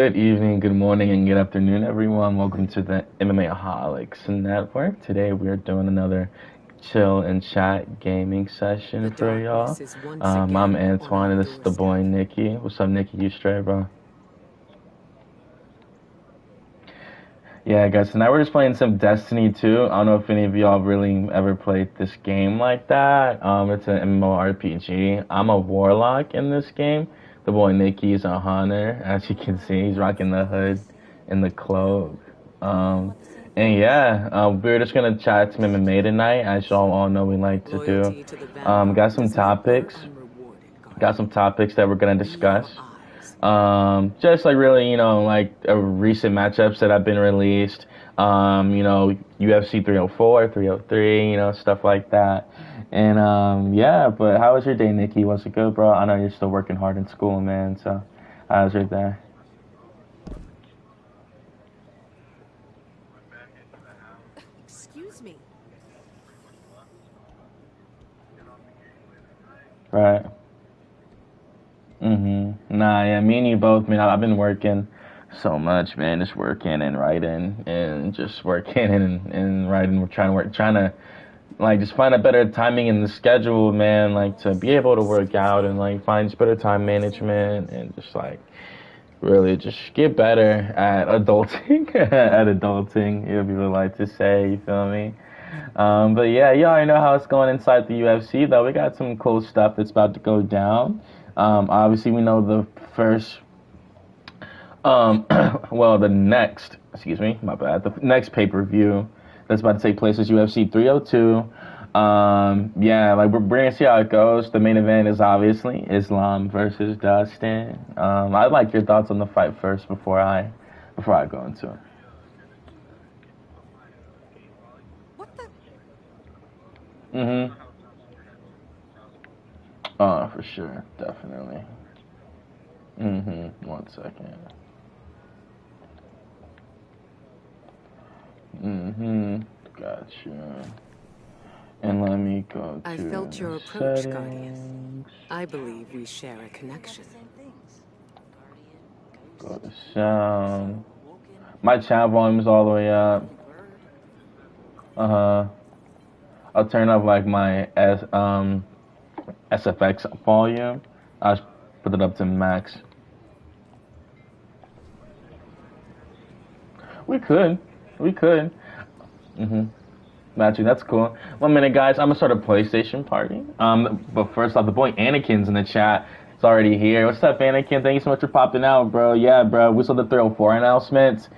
Good evening, good morning, and good afternoon, everyone. Welcome to the MMAHOLICS Network. Today we are doing another chill and chat gaming session The for y'all. darkness is once I'm again on Antwane, our and this is the boy doorstep. Nicky. What's up, Nicky? You straight, bro? Yeah, guys. Tonight we're just playing some Destiny 2. I don't know if any of y'all really ever played this game like that. It's an MMORPG. I'm a warlock in this game. The boy Nicky is a hunter. As you can see, he's rocking the hood and the cloak. Um, and yeah, we're just gonna chat some MMA tonight, as y'all all know we like to do. Loyalty to the Vanguard Got some does not go topics. unrewarded, Got some Guardian. topics that we're gonna Be your discuss. eyes. Just like really, like recent matchups that have been released. UFC 304, 303, stuff like that. And yeah, but how was your day, Nikki? Was it good, bro? I know you're still working hard in school, man. So, how was your day? Excuse me. Right. Nah, yeah, me and you both, man. I've been working so much, man. Just working and writing and just working and writing. We're trying to like just find a better timing in the schedule, man. Like to be able to work out and like find just better time management and just like really just get better at adulting, at adulting, if you would like to say. You feel me? But yeah, you already know how it's going inside the UFC. Though we got some cool stuff that's about to go down. Obviously, we know the first um, well, the next, excuse me, my bad. The next pay per view that's about to take place is UFC 302. Yeah, like we're gonna see how it goes. The main event is obviously Islam versus Dustin. I'd like your thoughts on the fight first before I go into it. What the? Mhm. Oh, for sure, definitely. Mhm. 1 second. Mhm. Gotcha. And let me go I felt to your approach, Guardian. settings. I believe we share a connection. Go to sound. My chat volume is all the way up. Uh-huh. I'll turn up like my SFX volume. I'll just put it up to max. We could. We could. Mm-hmm. Matching, that's cool. 1 minute, guys. I'm gonna start a PlayStation party. But first off, the boy Anakin's in the chat. It's already here. What's up, Anakin? Thank you so much for popping out, bro. Yeah, bro. We saw the 304 announcements.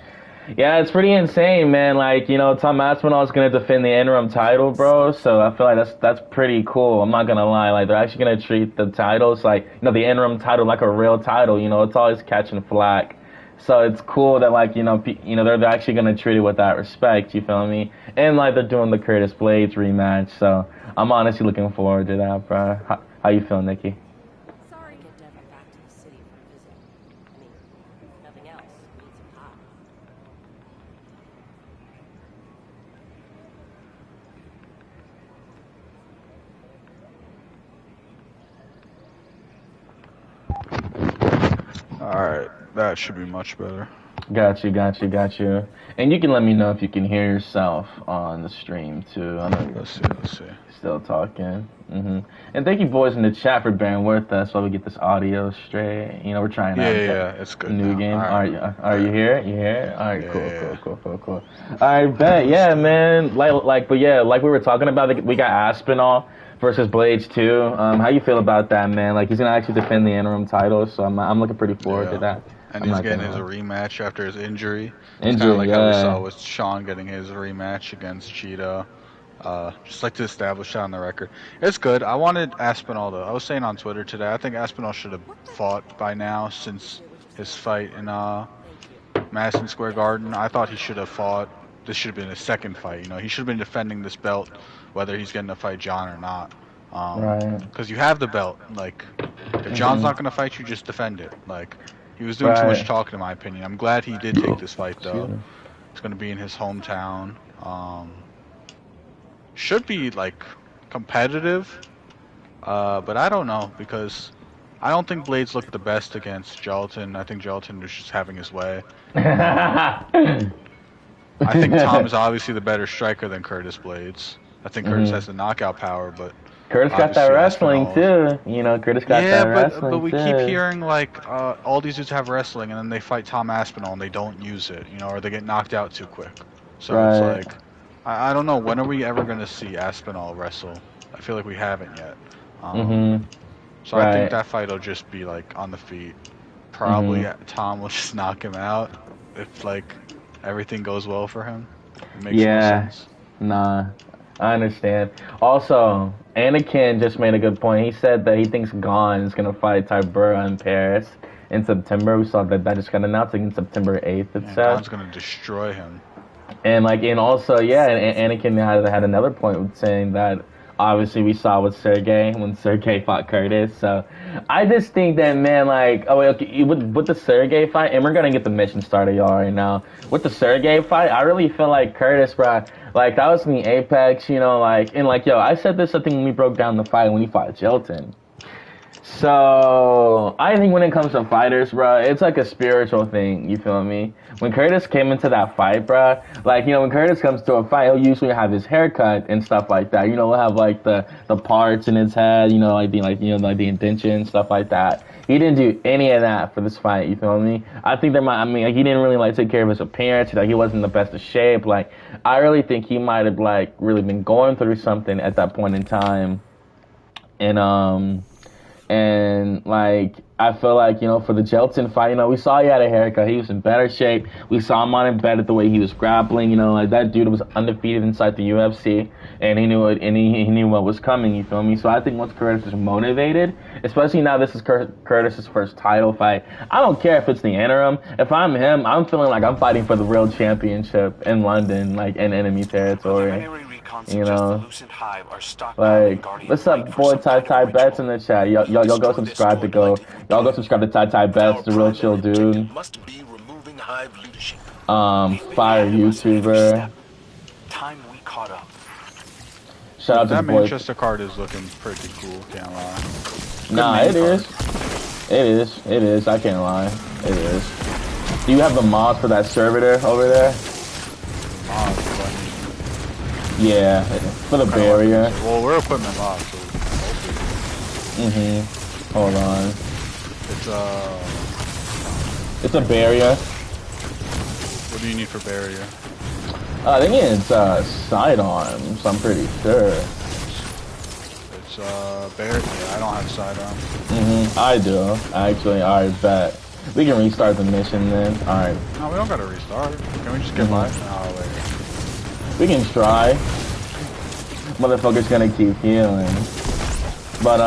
Yeah, it's pretty insane, man. Like, Tom Aspinall is gonna defend the interim title, bro. So I feel like that's pretty cool. I'm not gonna lie. Like, they're actually gonna treat the titles like, the interim title like a real title. It's always catching flack. So it's cool that like, they're actually gonna treat it with that respect. You feel me? And like they're doing the Curtis Blades rematch. So I'm honestly looking forward to that, bro. How you feel, Nikki? Alright, that should be much better. Got you, got you, got you. And you can let me know if you can hear yourself on the stream too. I know you're Let's see. still talking. And thank you, boys, in the chat for bearing with us while we get this audio straight. We're trying Yeah, out yeah, it's good new now. game. Alright. Are you Yeah, here? You here? All right, yeah, cool, yeah. cool, cool, cool, cool. All right, bet. Let's Yeah, do it. man. But yeah, like we were talking about, we got Aspinall versus Blades too. How you feel about that, man? Like he's gonna actually defend the interim title, so I'm looking pretty forward to Yeah. that. And I'm he's not getting gonna his lie. rematch after his injury. It's kind of Injury, like how we saw yeah. with Sean getting his rematch against Cheetah. Just like to establish that on the record. It's good. I wanted Aspinall to. I was saying on Twitter today, I think Aspinall should have fought by now since his fight in Madison Square Garden. I thought he should have fought. This should have been his second fight. He should have been defending this belt, whether he's getting to fight John or not. Right. Because you have the belt. Like, if John's not gonna fight you, just defend it. Like, he was doing too much Right. talking, in my opinion. I'm glad he did take this fight Excuse though. me. It's gonna be in his hometown. Should be like competitive. But I don't know because I don't think Blades looked the best against Gelatin. I think Gelatin was just having his way. I think Tom is obviously the better striker than Curtis Blades. I think Curtis has the knockout power, but Curtis got that wrestling too. Curtis got that wrestling but we too. keep hearing like all these dudes have wrestling, and then they fight Tom Aspinall and they don't use it, or they get knocked out too quick. So it's like, I don't know, when are we ever gonna see Aspinall wrestle? I feel like we haven't yet. So I think that fight will just be like on the feet. Probably Tom will just knock him out if like everything goes well for him. It makes no sense. Nah, I understand. Also, Anakin just made a good point. He said that he thinks Gon is gonna fight Tybura in Paris in September. We saw that just got announced in September 8th. It said Gon's gonna destroy him. And also, Anakin had another point with saying that obviously we saw with Sergey when Sergey fought Curtis. So I just think that, man, with the Sergey fight, and we're gonna get the mission started, y'all, right now. With the Sergey fight, I really feel like Curtis, bro, that was in the Apex, I said this, I think, when we broke down the fight when he fought Gelatin. So I think when it comes to fighters, bro, it's like a spiritual thing. You feel me? When Curtis came into that fight, bro, when Curtis comes to a fight, he'll usually have his haircut and stuff like that. He'll have the parts in his head, the indention and stuff like that. He didn't do any of that for this fight. You feel me? I think he didn't really take care of his appearance. He wasn't in the best of shape. I really think he might have really been going through something at that point in time, and I feel like, for the Gelatin fight, we saw he had a haircut. He was in better shape. We saw him on in bed at the way he was grappling. That dude was undefeated inside the UFC, and he knew it, and he knew what was coming. You feel me? So I think once Curtis is motivated, especially now this is Curtis's first title fight, I don't care if it's the interim. If I'm him, I'm feeling like I'm fighting for the world championship in London, in enemy territory. What's up, boy? Ty Bets in the chat. Y'all go subscribe to Y'all go subscribe to Ty Bets, the real chill dude. Fire YouTuber. Shout out to that the boy. Manchester card is looking pretty cool. Can't lie. Nah, it is. It is. I can't lie. It is. Do you have the mods for that servitor over there? Yeah, for the barrier. Well, we're equipment locked, so Hold on. It's a barrier. What do you need for barrier? I think it's sidearms, I'm pretty sure. It's barrier. Yeah, I don't have sidearms. I do. Actually, alright, bet. We can restart the mission then. Alright. No, we don't gotta restart. Can we just get live? No, wait. We can try. Motherfucker's gonna keep healing. But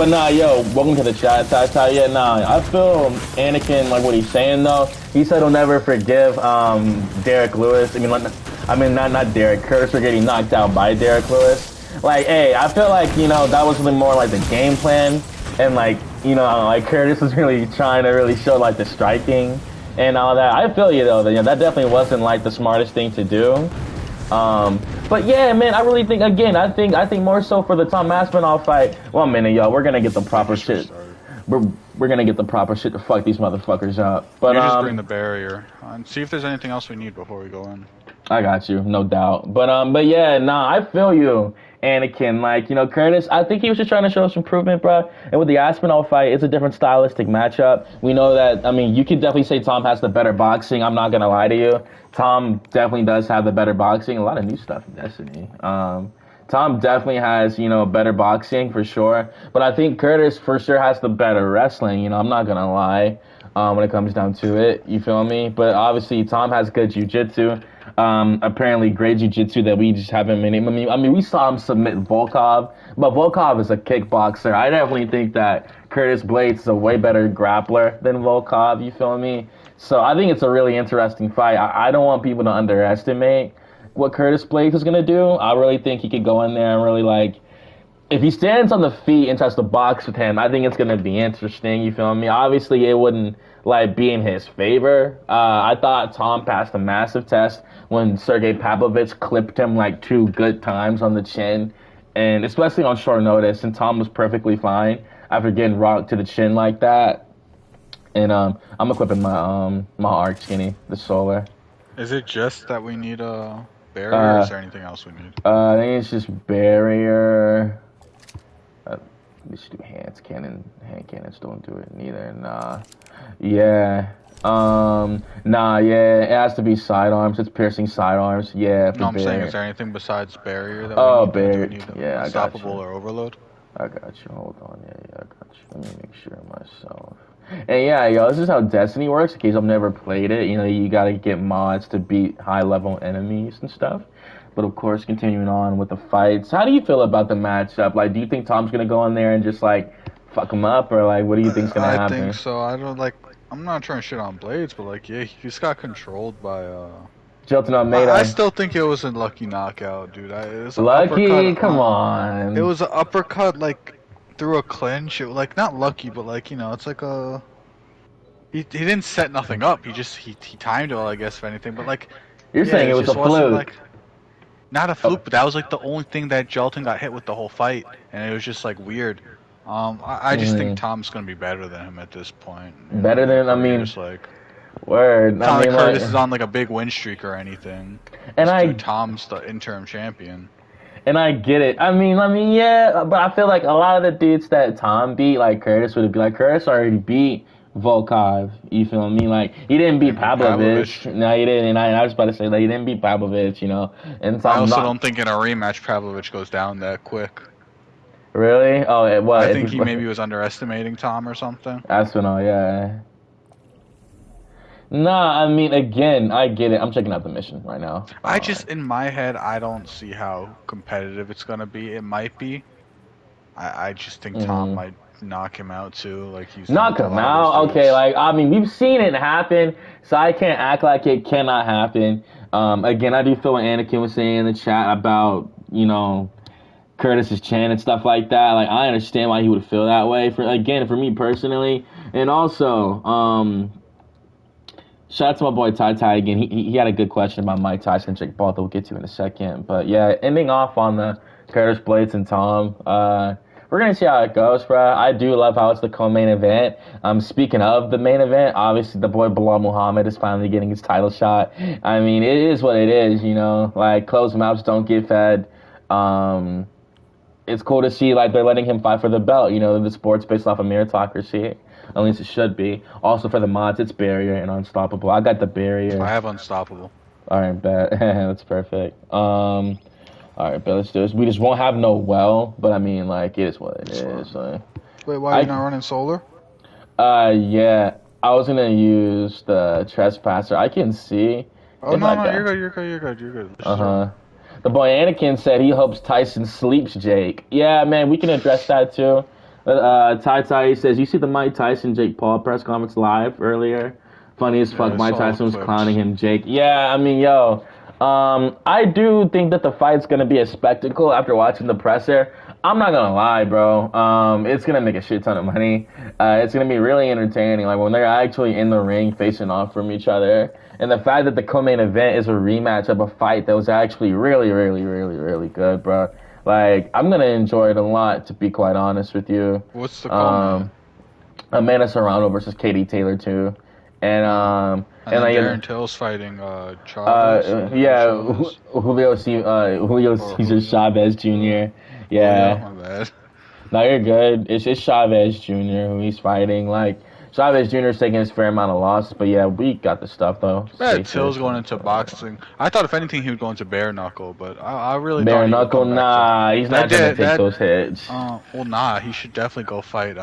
nah, yo, welcome to the chat, Ty. Yeah, nah, I feel Anakin, what he's saying though. He said he'll never forgive Derek Lewis. Not Derek, Curtis for getting knocked out by Derek Lewis. Hey, I feel that was really more the game plan, and Curtis was really trying to really show the striking and all that. I feel you though, that definitely wasn't the smartest thing to do. But yeah, man, I really think, again, I think more so for the Tom Aspinall fight. One minute, y'all, we're gonna get the proper shit. We're gonna get the proper shit to fuck these motherfuckers up. But just bring the barrier and see if there's anything else we need before we go in. I got you, no doubt. But yeah, nah, I feel you, Anakin. Curtis, I think he was just trying to show some improvement, bro. And with the Aspinall fight, it's a different stylistic matchup. We know that, you could definitely say Tom has the better boxing. I'm not gonna lie to you. Tom definitely does have the better boxing. A lot of new stuff in Destiny. Tom definitely has, better boxing for sure. But I think Curtis for sure has the better wrestling. I'm not gonna lie when it comes down to it. You feel me? But obviously Tom has good jiu-jitsu. Apparently great jiu-jitsu that we just haven't been. We saw him submit Volkov, but Volkov is a kickboxer. I definitely think that Curtis Blades is a way better grappler than Volkov. You feel me? So I think it's a really interesting fight. I don't want people to underestimate what Curtis Blades is gonna do. I really think he could go in there and really if he stands on the feet and tries to box with him, I think it's gonna be interesting. You feel me? Obviously, it wouldn't be in his favor. I thought Tom passed a massive test when Sergey Pavlovich clipped him 2 good times on the chin, and especially on short notice. And Tom was perfectly fine. after getting rocked to the chin like that. And I'm equipping my arc skinny, the solar. Is it just that we need a barrier, or is there anything else we need? I think it's just barrier. We should do hand cannons don't do it neither. Nah. Yeah. Nah, yeah, it has to be sidearms. It's piercing sidearms. Yeah. No, I'm saying, is there anything besides barrier that we need? Barrier. Do we need Yeah, I got you. Unstoppable or overload? I got you. Hold on. Yeah, I got you. Let me make sure myself. And yeah, yo, this is how Destiny works. In case I've never played it, you know, you gotta get mods to beat high-level enemies and stuff. But of course, continuing on with the fights, how do you feel about the matchup? Like, do you think Tom's gonna go in there and just like fuck him up, or like, what do you think's gonna happen? I think so. I don't like. I'm not trying to shit on Blades, but like, yeah, he just got controlled by Jilton Almeida. I still think it was a lucky knockout, dude. It was lucky? Come on. It was an uppercut, like through a clinch. It was like not lucky, but like, you know, it's like a. He didn't set nothing up. He timed it well, I guess, if anything. But like, you're saying it was a fluke. Like, not a fluke, but that was like the only thing that Jolton got hit with the whole fight, and it was just like weird. I just think Tom's gonna be better than him at this point. Better than, I mean, just like word. Not like Curtis is on like a big win streak or anything. And Tom's the interim champion. And I get it. I mean, yeah, but I feel like a lot of the dudes that Tom beat, like Curtis, would be like Curtis already beat Volkov. You feel me? Like, he didn't beat Pavlovich. No, he didn't. And I was about to say that he didn't beat Pavlovich, you know. And so I also don't think in a rematch Pavlovich goes down that quick. Really? Oh, it was. I think he maybe was underestimating Tom or something. Aspinall, yeah. Nah, I mean, again, I get it. I'm checking out the mission right now. I just, in my head, I don't see how competitive it's gonna be. It might be. I just think Tom might knock him out too. Like he's knock him out. Okay, like I mean, we've seen it happen, so I can't act like it cannot happen. Again, I do feel what Anakin was saying in the chat about, you know, Curtis's chin and stuff like that. Like, I understand why he would feel that way. For me personally, and also, shout out to my boy Ty again. He had a good question about Mike Tyson and Jake Paul that we'll get to in a second. But yeah, ending off on the Curtis Blades and Tom. We're going to see how it goes, bro. I do love how it's the co-main event. Speaking of the main event, obviously the boy Bilal Muhammad is finally getting his title shot. I mean, it is what it is, you know. Like, closed mouths don't get fed. It's cool to see, like, they're letting him fight for the belt. You know, the sport's based off of meritocracy. At least it should be. Also for the mods, it's Barrier and Unstoppable. I got the Barrier. I have Unstoppable. All right, bet. That's perfect. All right, but let's do this. We just won't have no well, but I mean, like, it is what it is. So. Wait, why are you not running solar? Yeah, I was gonna use the Trespasser. I can see. Oh no, you're good. The boy Anakin said he hopes Tyson sleeps Jake. Yeah, man, we can address that too. Ty says, you see the Mike Tyson Jake Paul press conference live earlier? Funny as fuck. Mike Tyson was clowning him, Jake. Yeah, I mean, yo. I do think that the fight's gonna be a spectacle after watching the presser. I'm not gonna lie, bro. It's gonna make a shit ton of money. It's gonna be really entertaining. Like when they're actually in the ring facing off from each other, and the fact that the co-main event is a rematch of a fight that was actually really, really, really, really good, bro. Like I'm gonna enjoy it a lot, to be quite honest with you. What's the co-main? Amanda Serrano versus Katie Taylor too, and like Darren Till's fighting Chavez. Julio Cesar Chavez Jr. Yeah. My bad. No, you're good. It's Chavez Jr. who he's fighting. Like Chavez Jr. is taking his fair amount of losses, but yeah, we got the stuff though. Till's going into boxing. I thought if anything he would go into bare knuckle, but I really bare knuckle. Nah, he's not gonna take those hits. He should definitely go fight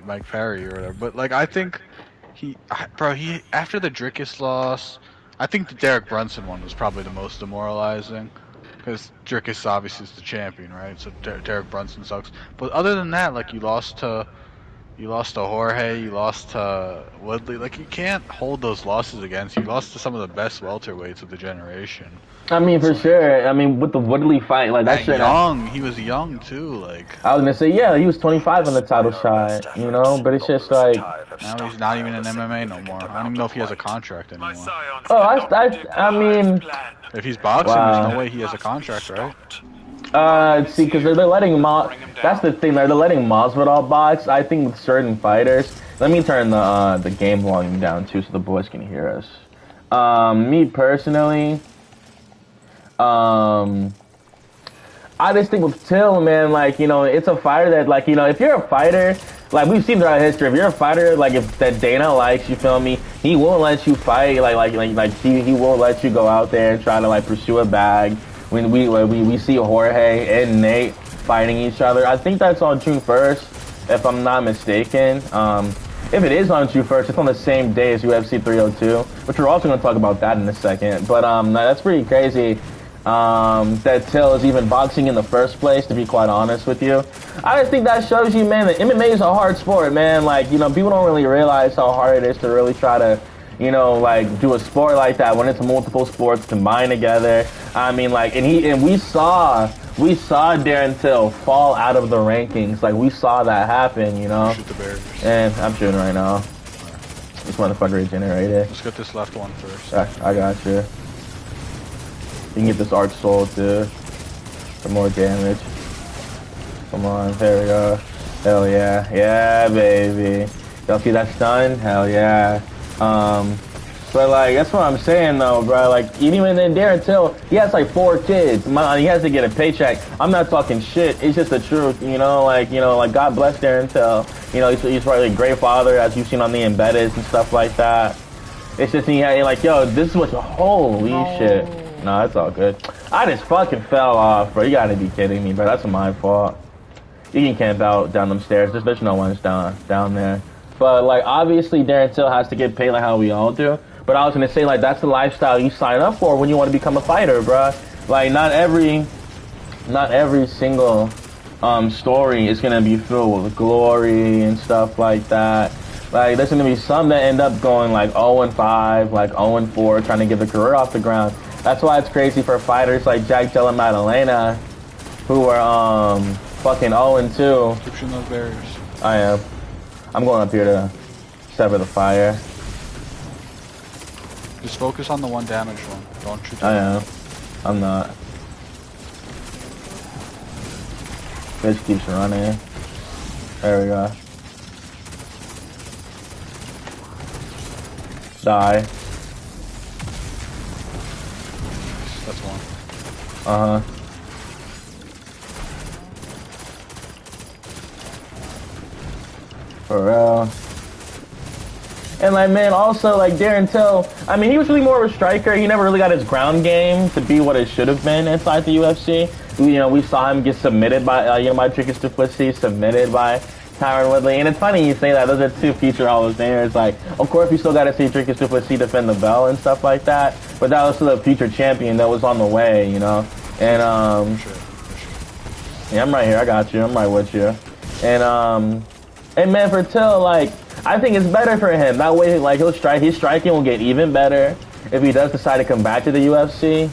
Mike Perry or whatever. But like I think. He after the Drickus loss, I think the Derek Brunson one was probably the most demoralizing, because Drickus obviously is the champion, right? So Derek Brunson sucks. But other than that, like you lost to Jorge, you lost to Woodley. Like you can't hold those losses against. You lost to some of the best welterweights of the generation. I mean, for sure. I mean, with the Woodley fight, like that shit. He was young too. Like I was gonna say, yeah, he was 25 on the title shot, you know. But it's just like now he's not even in MMA no more. I don't even know if he has a contract anymore. Oh, I mean, if he's boxing, there's no way he has a contract, right? See, because they're letting that's the thing, they're letting Masvidal box. I think with certain fighters. Let me turn the game volume down too, so the boys can hear us. Me personally, I just think with Till, man, like, you know, it's a fighter that, like, you know, if you're a fighter, like we've seen throughout history, if you're a fighter, like if that Dana likes, you feel me, he won't let you fight, he won't let you go out there and try to like pursue a bag. When we see Jorge and Nate fighting each other, I think that's on June 1st, if I'm not mistaken. If it is on June 1st, it's on the same day as UFC 302, which we're also going to talk about that in a second. But that's pretty crazy that Till is even boxing in the first place, to be quite honest with you. I just think that shows you, man, that MMA is a hard sport, man. Like, you know, people don't really realize how hard it is to really try to, you know, like, do a sport like that when it's multiple sports combined together. I mean, like, and we saw Darren Till fall out of the rankings. Like, we saw that happen, you know. Shoot the barriers. And I'm shooting right now. This motherfucker regenerated. Let's get this left one first. I got you. You can get this Arch Soul too for more damage. Come on, there we go. Hell yeah. Yeah, baby. Y'all see that stun? Hell yeah. But like, that's what I'm saying though, bro. Like, even then Darren Till, he has like 4 kids. He has to get a paycheck. I'm not talking shit. It's just the truth, you know. Like, God bless Darren Till. You know, he's probably a great father, as you've seen on the Embeddeds and stuff like that. It's just, like, yo, this is what, holy shit. No, it's all good. I just fucking fell off, bro. You gotta be kidding me, bro. That's my fault. You can camp out down them stairs. There's no one's down there. But like, obviously, Darren Till has to get paid like how we all do. But I was gonna say, like, that's the lifestyle you sign up for when you want to become a fighter, bro. Like, not every single story is gonna be filled with glory and stuff like that. Like, there's gonna be some that end up going like 0-5, like 0-4, trying to get their career off the ground. That's why it's crazy for fighters like Jack Della Maddalena, who are fucking 0-2. Keep shooting those barriers. I am. I'm going up here to sever the fire. Just focus on the one damaged one. Don't shoot. I am. I'm not. Bitch keeps running. There we go. Die. That's one. Uh-huh. For real. And like, man, also like Darren Till, I mean, he was really more of a striker. He never really got his ground game to be what it should have been inside the UFC. You know, we saw him get submitted by, by Dricus du Plessis, submitted by Tyron Woodley. And it's funny you say that. Those are 2 future Hall of Famers. Like, of course, we still got to see Dricus du Plessis defend the belt and stuff like that. But that was still a future champion that was on the way, you know. And yeah, I'm right here. I got you. I'm right with you. And man, for Till, like, I think it's better for him. That way, like, his striking will get even better if he does decide to come back to the UFC.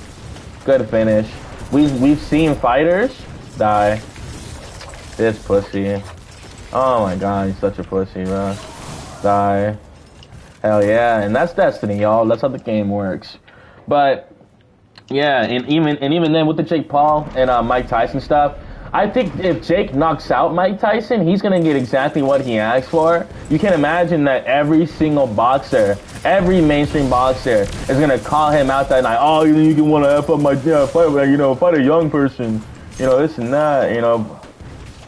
Good finish. We've seen fighters die. This pussy. Oh my god, he's such a pussy, bro. Die. Hell yeah, and that's destiny, y'all. That's how the game works. But yeah, and even then with the Jake Paul and Mike Tyson stuff, I think if Jake knocks out Mike Tyson, he's going to get exactly what he asked for. You can imagine that every single boxer, every mainstream boxer is going to call him out that night. Oh, you can want to F up my fight, fight a young person. This and that,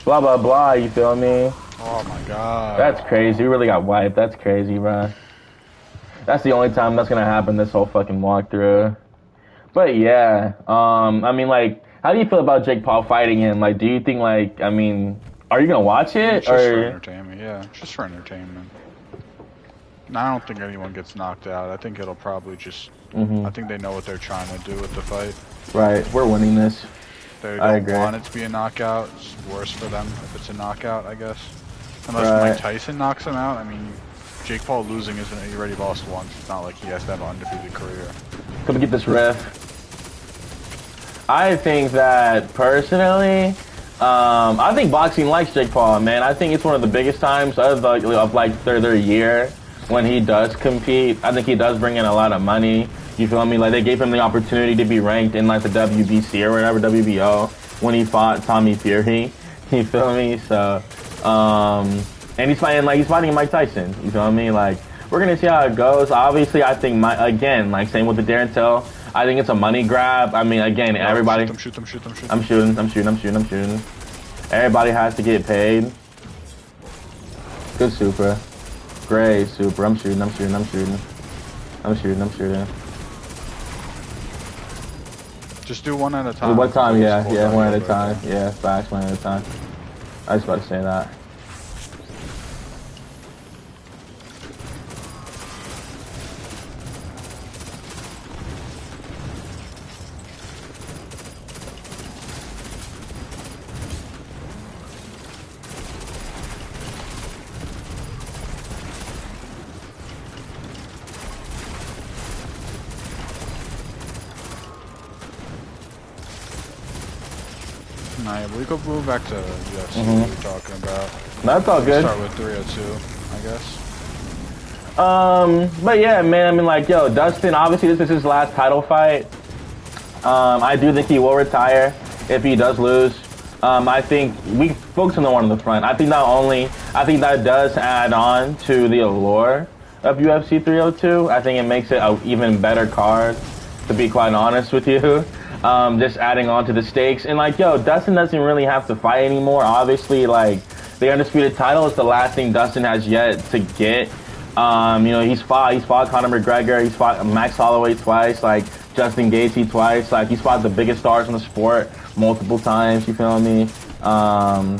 blah, blah, blah, you feel me? Oh, my God. That's crazy. You really got wiped. That's crazy, bro. That's the only time that's going to happen this whole fucking walkthrough. But, yeah. I mean, like, how do you feel about Jake Paul fighting him? Like, do you think, like, I mean, are you going to watch it? Just for entertainment, yeah. Just for entertainment. I don't think anyone gets knocked out. I think it'll probably just... I think they know what they're trying to do with the fight. Right. We're winning this. They don't want it to be a knockout. It's worse for them if it's a knockout, I guess. Unless Mike Tyson knocks him out. I mean, Jake Paul losing isn't... He already lost once. It's not like he has to have an undefeated career. Come get this ref. I think that, personally, I think boxing likes Jake Paul, man. I think it's one of the biggest times of their year when he does compete. I think he does bring in a lot of money. You feel me? Like, they gave him the opportunity to be ranked in, like, the WBC or whatever, WBO. when he fought Tommy Fury. You feel me? So, and he's fighting Mike Tyson. You feel me? Like, we're gonna see how it goes. Obviously, I think again, like same with the Darren Till. I think it's a money grab. I mean, again, everybody. Shoot them. I'm shooting. Everybody has to get paid. Good super. Great super. I'm shooting. Just do one at a time. What time? Yeah, one at a time. Yeah, facts, one at a time. I was about to say that. Nah, we could move back to UFC we were talking about. That's all good. Start with 302, I guess. But yeah, man, I mean, like, yo, Dustin, obviously this is his last title fight. I do think he will retire if he does lose. I think we focus on the one in the front. I think that does add on to the allure of UFC 302. I think it makes it an even better card, to be quite honest with you. Just adding on to the stakes. And like, yo, Dustin doesn't really have to fight anymore. Obviously, like, the undisputed title is the last thing Dustin has yet to get. You know, he's fought Conor McGregor, he's fought Max Holloway twice, like Justin Gaethje twice, like he's fought the biggest stars in the sport multiple times, you feel me? I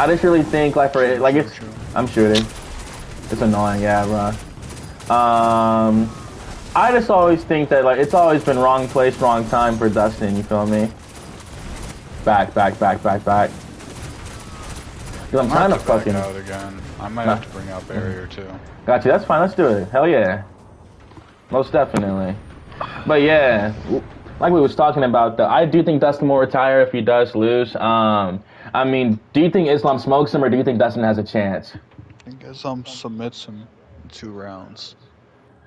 just really think like I'm shooting. It's annoying, yeah, bro. I just always think that like it's always been wrong place, wrong time for Dustin, you feel me? Back. Because I'm trying to fucking out again. I might have to bring out barrier too. Got you. That's fine. Let's do it. Hell yeah. Most definitely. But yeah, like we was talking about, though, I do think Dustin will retire if he does lose. I mean, do you think Islam smokes him, or do you think Dustin has a chance? I think Islam submits him in 2 rounds.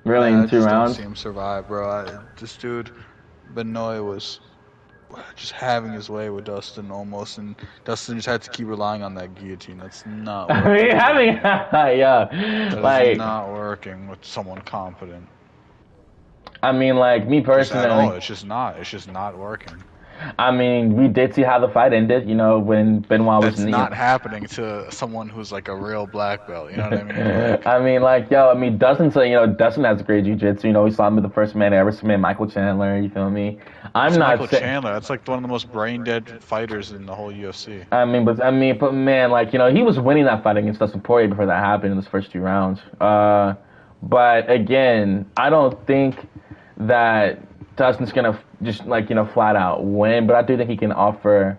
Really, in 2 rounds? I don't see him survive, bro. This dude, Benoit, was just having his way with Dustin almost, and Dustin just had to keep relying on that guillotine. That's not working. Yeah. That's not working with someone competent. I mean, like, me personally... It's just not working. I mean, we did see how the fight ended, you know, when Benoit was... That's not happening to someone who's, like, a real black belt, you know what I mean? Like, Dustin has great jiu-jitsu, you know, he saw him as the first man to ever submit Michael Chandler, you feel me? Michael Chandler, that's, like, one of the most brain-dead fighters in the whole UFC. But man, like, you know, he was winning that fight against Dustin Poirier before that happened in those first 2 rounds. But, again, I don't think that Dustin's gonna just, like, you know, flat out win, but I do think he can offer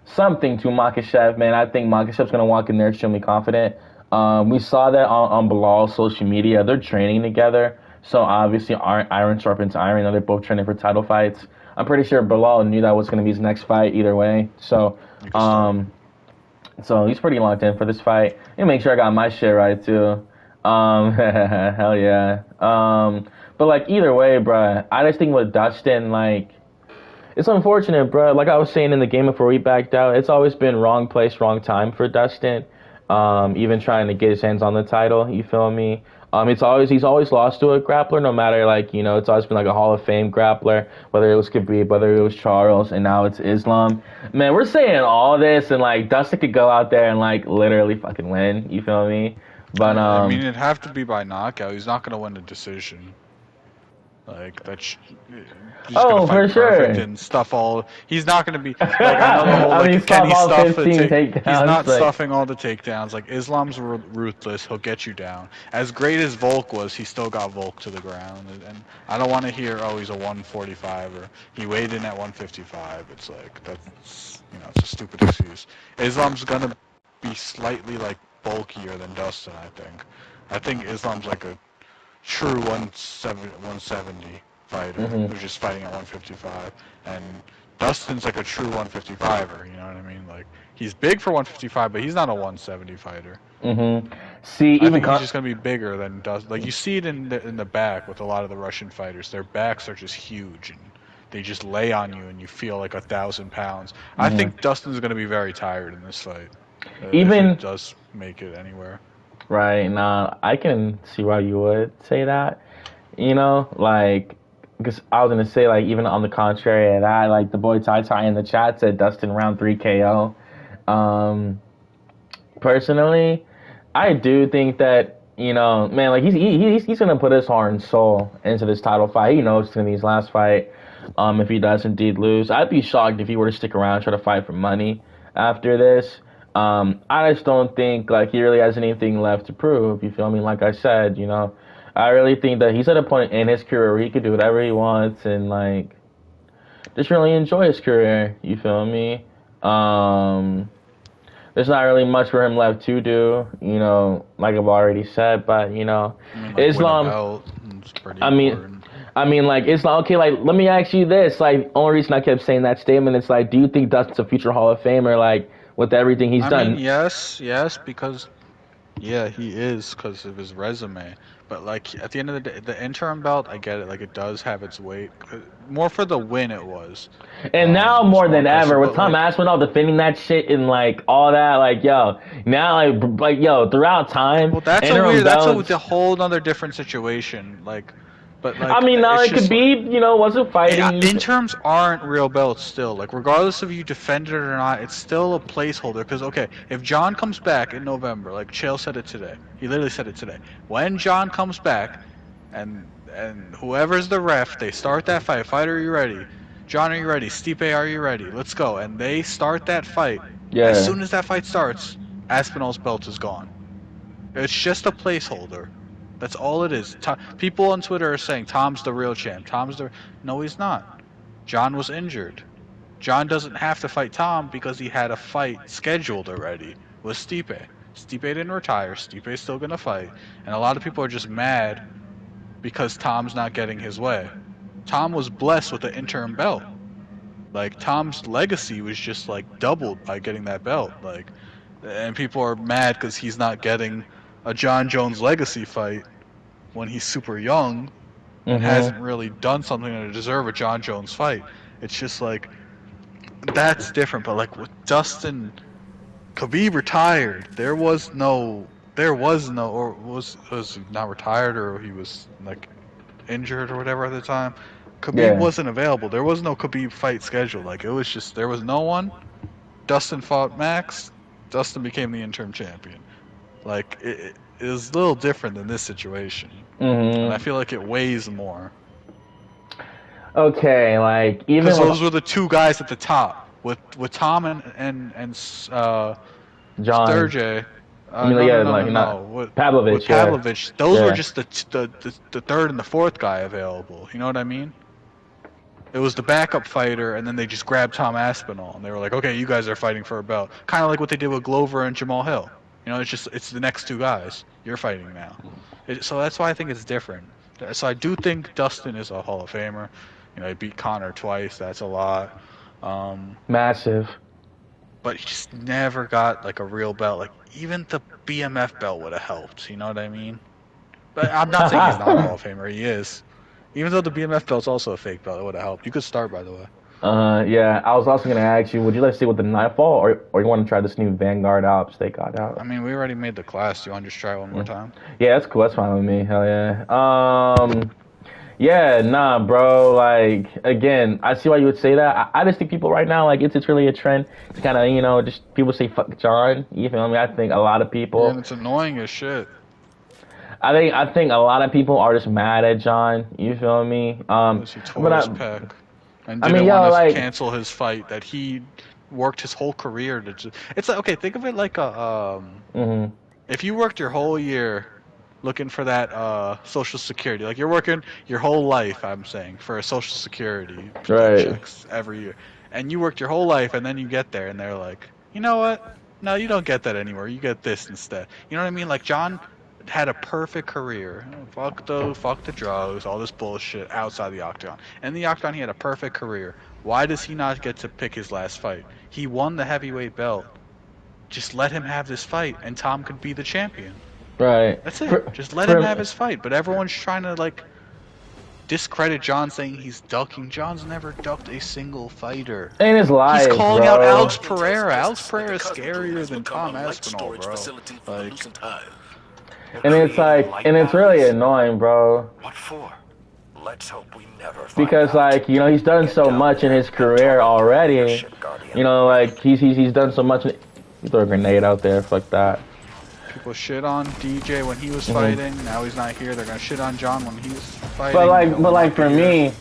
something to Makhachev, man. I think Makhachev's gonna walk in there extremely confident. We saw that on Bilal's social media. They're training together, so obviously iron sharpens iron. They're both training for title fights. I'm pretty sure Bilal knew that was gonna be his next fight either way. So, so he's pretty locked in for this fight. And make sure I got my shit right too. Hell yeah. But, like, either way, bruh, I just think with Dustin, like, it's unfortunate, bruh. Like I was saying in the game before we backed out, it's always been wrong place, wrong time for Dustin. Even trying to get his hands on the title, you feel me? He's always lost to a grappler, no matter, like, you know, it's always been like a Hall of Fame grappler, whether it was Khabib, whether it was Charles, and now it's Islam. Man, we're saying all this, and, like, Dustin could go out there and, like, literally fucking win, you feel me? But, I mean, it'd have to be by knockout. He's not going to win the decision. Like, that's... for sure. And stuff all... He's not going to be... Like, I know the whole, like, can he stuff He's not stuffing all the takedowns. Like, Islam's ruthless. He'll get you down. As great as Volk was, he still got Volk to the ground. And I don't want to hear, oh, he's a 145, or he weighed in at 155. It's like, that's... You know, it's a stupid excuse. Islam's going to be slightly, like, bulkier than Dustin, I think. I think Islam's, like, a true 170 fighter who's just fighting at 155, and Dustin's like a true 155er. You know what I mean? Like, he's big for 155, but he's not a 170 fighter. See, I think he's just gonna be bigger than Dustin. Like, you see it in the back with a lot of the Russian fighters. Their backs are just huge, and they just lay on you and you feel like 1,000 pounds. I Mm-hmm. think Dustin's going to be very tired in this fight. If Even it does make it anywhere. right now, I can see why you would say that. You know, like, because I was gonna say, like, even on the contrary of that, like the boy Tai Tai in the chat said Dustin round 3 KO. Personally, I do think that, you know, man, like he's gonna put his heart and soul into this title fight. He knows it's gonna be his last fight. If he does indeed lose, I'd be shocked if he were to stick around and try to fight for money after this. I just don't think like he really has anything left to prove. You feel me? Like I said, you know, I really think that he's at a point in his career where he could do whatever he wants and like just really enjoy his career. You feel me? There's not really much for him left to do, you know, like I've already said, but you know, I mean, like, Islam. win a belt, it's pretty I mean, important. like Islam. Okay, like let me ask you this. Like, only reason I kept saying that statement is like, do you think Dustin's a future Hall of Famer? Like, with everything he's I done. mean, yes, because yeah, he is because of his resume. But like at the end of the day, the interim belt, I get it. Like it does have its weight. More for the win, it was. And now more than impressive, ever, with but, Tom like, Aspinall defending that shit and like all that, like yo, now like yo, throughout time, well, that's interim belts. a whole other different situation. Like, but like, I mean, now it's it could just be, you know, wasn't fighting. interms aren't real belts still. Like, regardless of you defended it or not, it's still a placeholder. Because okay, if John comes back in November, like Chael said it today, he literally said it today. When John comes back, and whoever's the ref, they start that fight. Fight, are you ready? John, are you ready? Stipe, are you ready? Let's go. And they start that fight. Yeah. As soon as that fight starts, Aspinall's belt is gone. It's just a placeholder. That's all it is. People on Twitter are saying Tom's the real champ. No, he's not. John was injured. John doesn't have to fight Tom because he had a fight scheduled already with Stipe. Stipe didn't retire. Stipe's still gonna fight. And a lot of people are just mad because Tom's not getting his way. Tom was blessed with the interim belt. Like, Tom's legacy was just like doubled by getting that belt. Like, and people are mad because he's not getting a John Jones legacy fight when he's super young and hasn't really done something to deserve a John Jones fight. It's just like, that's different. But like with Dustin, Khabib retired. There was no, or was he not retired, or he was like injured or whatever at the time. Khabib wasn't available. There was no Khabib fight scheduled. Like, it was just, there was no one. Dustin fought Max. Dustin became the interim champion. Like, it is a little different than this situation. And I feel like it weighs more. Okay, like even because those were the two guys at the top with Tom and John Sturge. no. With Pavlovich. With Pavlovich, those were just the third and the fourth guy available. You know what I mean? It was the backup fighter, and then they just grabbed Tom Aspinall, and they were like, "Okay, you guys are fighting for a belt." Kind of like what they did with Glover and Jamal Hill. You know, it's the next two guys you're fighting now. So that's why I think it's different. So I do think Dustin is a Hall of Famer. You know, he beat Conor twice. That's a lot. Massive. But he just never got like a real belt. Like, even the BMF belt would have helped. You know what I mean? But I'm not saying he's not a Hall of Famer. He is. Even though the BMF belt's also a fake belt, it would have helped. You could start, by the way. Yeah. I was also gonna ask you, would you like to stay with the Nightfall, or you want to try this new Vanguard Alps they got out? I mean, we already made the class. Do you want to just try it one more time? Yeah, that's cool. That's fine with me. Hell yeah. Yeah, nah, bro. Like, again, I see why you would say that. I just think people right now, like, it's really a trend to kind of, you know, just people say fuck John. You feel me? I think a lot of people. Yeah, and it's annoying as shit. I think a lot of people are just mad at John. You feel me? He tore his pec and didn't want to cancel his fight that he worked his whole career to. It's like, okay, think of it like a if you worked your whole year looking for that Social Security, like you're working your whole life, I'm saying, for a Social Security checks every year, and you worked your whole life, and then you get there, and they're like, you know what? No, you don't get that anymore. You get this instead. You know what I mean? Like, John had a perfect career. Fuck the drugs, all this bullshit outside the octagon. In the octagon, he had a perfect career. Why does he not get to pick his last fight? He won the heavyweight belt. Just let him have this fight, and Tom could be the champion. Right. That's it. Just let him have his fight. But everyone's trying to, like, discredit John saying he's ducking. John's never ducked a single fighter. In his life, He's calling bro. out Alex Pereira. Alex Pereira is scarier than Tom Aspinall, bro. Like, and it's like, and it's really annoying, bro. What for? Let's hope we never find Because out. like, you know, he's done so much in his career already. You know, like he's done so much. You throw a grenade out there, fuck that. people shit on DJ when he was fighting. Now he's not here. They're gonna shit on John when he's fighting. But like for me,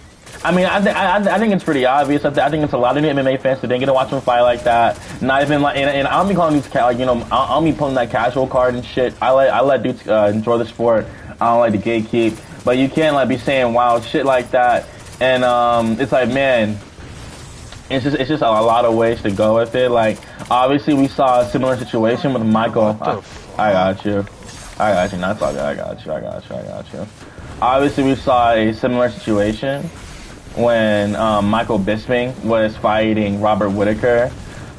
I mean, I think it's pretty obvious. I think it's a lot of new MMA fans that didn't get to watch him fight like that. Not even like, and I don't be calling these like, you know, I'll be pulling that casual card and shit. I let dudes enjoy the sport. I don't like the gatekeep. But you can't like be saying wild shit like that. And it's like, man, it's just a lot of ways to go with it. Like, obviously we saw a similar situation with Michael. I got you. That's all good. I got you. Obviously we saw a similar situation when Michael Bisping was fighting Robert Whittaker.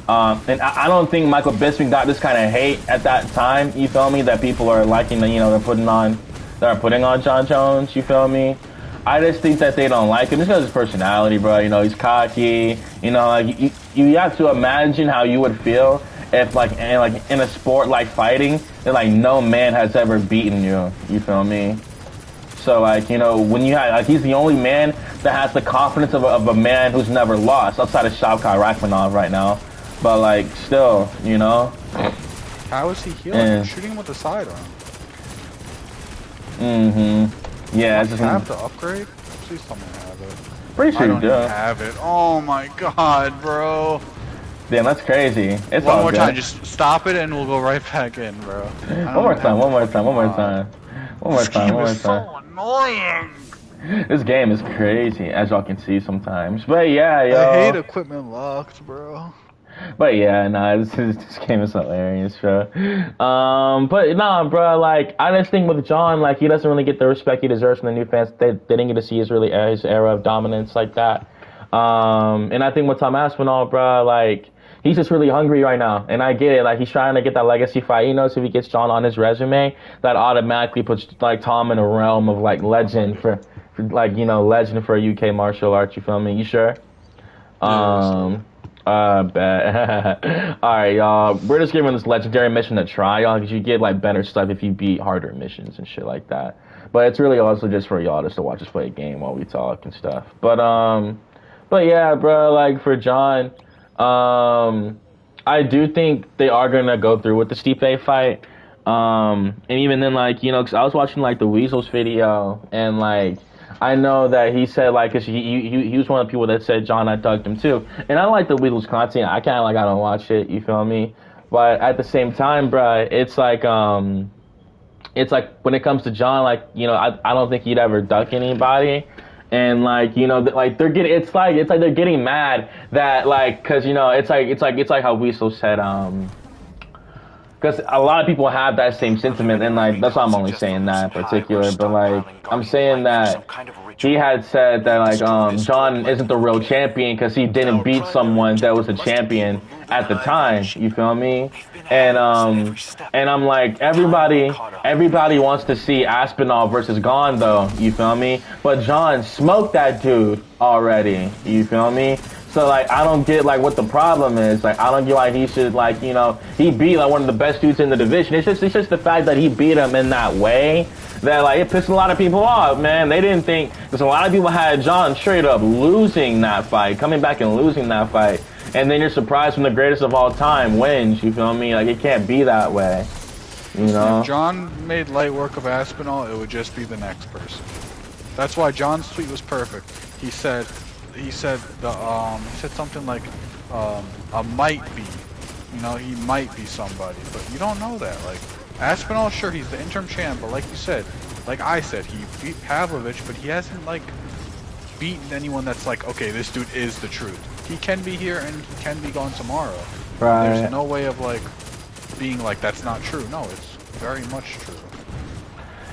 And I don't think Michael Bisping got this kind of hate at that time, you feel me, that people are liking, you know, they're putting on John Jones, you feel me? I just think that they don't like him just because of his personality, bro. You know, he's cocky. You know, like you have to imagine how you would feel if, like in a sport like fighting, that like no man has ever beaten you. You feel me? So like, you know, when you have, like, he's the only man that has the confidence of a man who's never lost outside of Shavkat Rakhmonov right now. But like, still, you know. How is he healing? Shooting him with the sidearm. Yeah, I just have to upgrade. Please tell me I have it. Pretty sure I you don't do. even have it. Oh my god, bro. Damn, that's crazy. It's One all more good. time, just stop it and we'll go right back in, bro. One more time. This game is so annoying. This game is crazy, as y'all can see sometimes. But yeah, yo. I hate equipment locked, bro. But yeah, nah, this game is hilarious, bro. But nah, bro, like, I just think with John, like, he doesn't really get the respect he deserves from the new fans. They didn't get to see his era of dominance like that. And I think with Tom Aspinall, bro, like, he's just really hungry right now. And I get it, like, he's trying to get that legacy fight. He knows if he gets John on his resume, that automatically puts, like, Tom in a realm of, like, legend for like, you know, legend for a UK martial arts, you feel me? You sure? Bet. Alright, y'all. We're just giving this legendary mission a try, y'all, because you get, like, better stuff if you beat harder missions and shit like that. But it's really also just for y'all just to watch us play a game while we talk and stuff. But yeah, bro, like, for John, I do think they are gonna go through with the Stipe fight. And even then, like, you know, because I was watching, like, the Weasels video, and, like, I know that he said, like, cause he was one of the people that said John, I thugged him too. And I like the Weasels content. I kind of like, I don't watch it, you feel me? But at the same time, bruh, it's like when it comes to John, like, you know, I don't think he'd ever duck anybody. And like, you know, like they're getting, it's like they're getting mad that, like, cause, you know, it's like how Weasel said, because a lot of people have that same sentiment, and like that's why I'm only saying that in particular. But like I'm saying that he had said that like John isn't the real champion because he didn't beat someone that was a champion at the time. You feel me? And I'm like, everybody wants to see Aspinall versus Gon though. You feel me? But John smoked that dude already. You feel me? So, like, I don't get, like, what the problem is. Like, I don't get why he should, like, you know, he beat, like, one of the best dudes in the division. It's just the fact that he beat him in that way that, like, it pissed a lot of people off, man. They didn't think, because a lot of people had John straight up losing that fight, coming back and losing that fight. And then you're surprised when the greatest of all time wins, you feel me? Like, it can't be that way, you know? If John made light work of Aspinall, it would just be the next person. That's why John's tweet was perfect. He said something like, a might be, you know, he might be somebody, but you don't know that. Like, Aspinall, sure, he's the interim champ, but like you said, like I said, he beat Pavlovich, but he hasn't, like, beaten anyone that's like, okay, this dude is the truth. He can be here and he can be gone tomorrow. Right. There's no way of, like, being like, that's not true. No, it's very much true.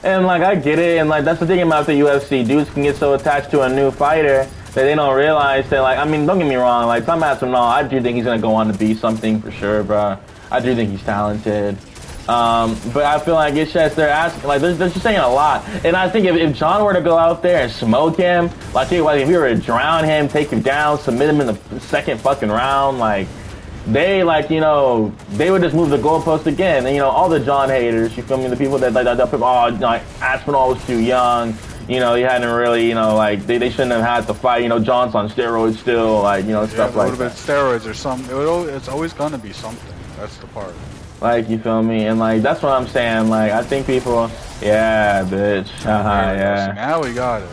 And, like, I get it, and, like, that's the thing about the UFC. Dudes can get so attached to a new fighter that they don't realize that, like, I mean, don't get me wrong, like, Tom Aspinall, I do think he's gonna go on to be something for sure, bro. I do think he's talented. But I feel like it's just they're asking, like they're just saying a lot. And I think if John were to go out there and smoke him, like if he were to drown him, take him down, submit him in the second fucking round, like they they would just move the goalpost again. And all the John haters, you feel me? The people that people, like Aspinall was too young. He hadn't really, like they shouldn't have had to fight. John's on steroids still, like stuff like that. A little bit steroids or something. It's always gonna be something. That's the part. Like, you feel me? And, like, that's what I'm saying. Like, I think people, yeah, bitch. Yeah. Now we got it.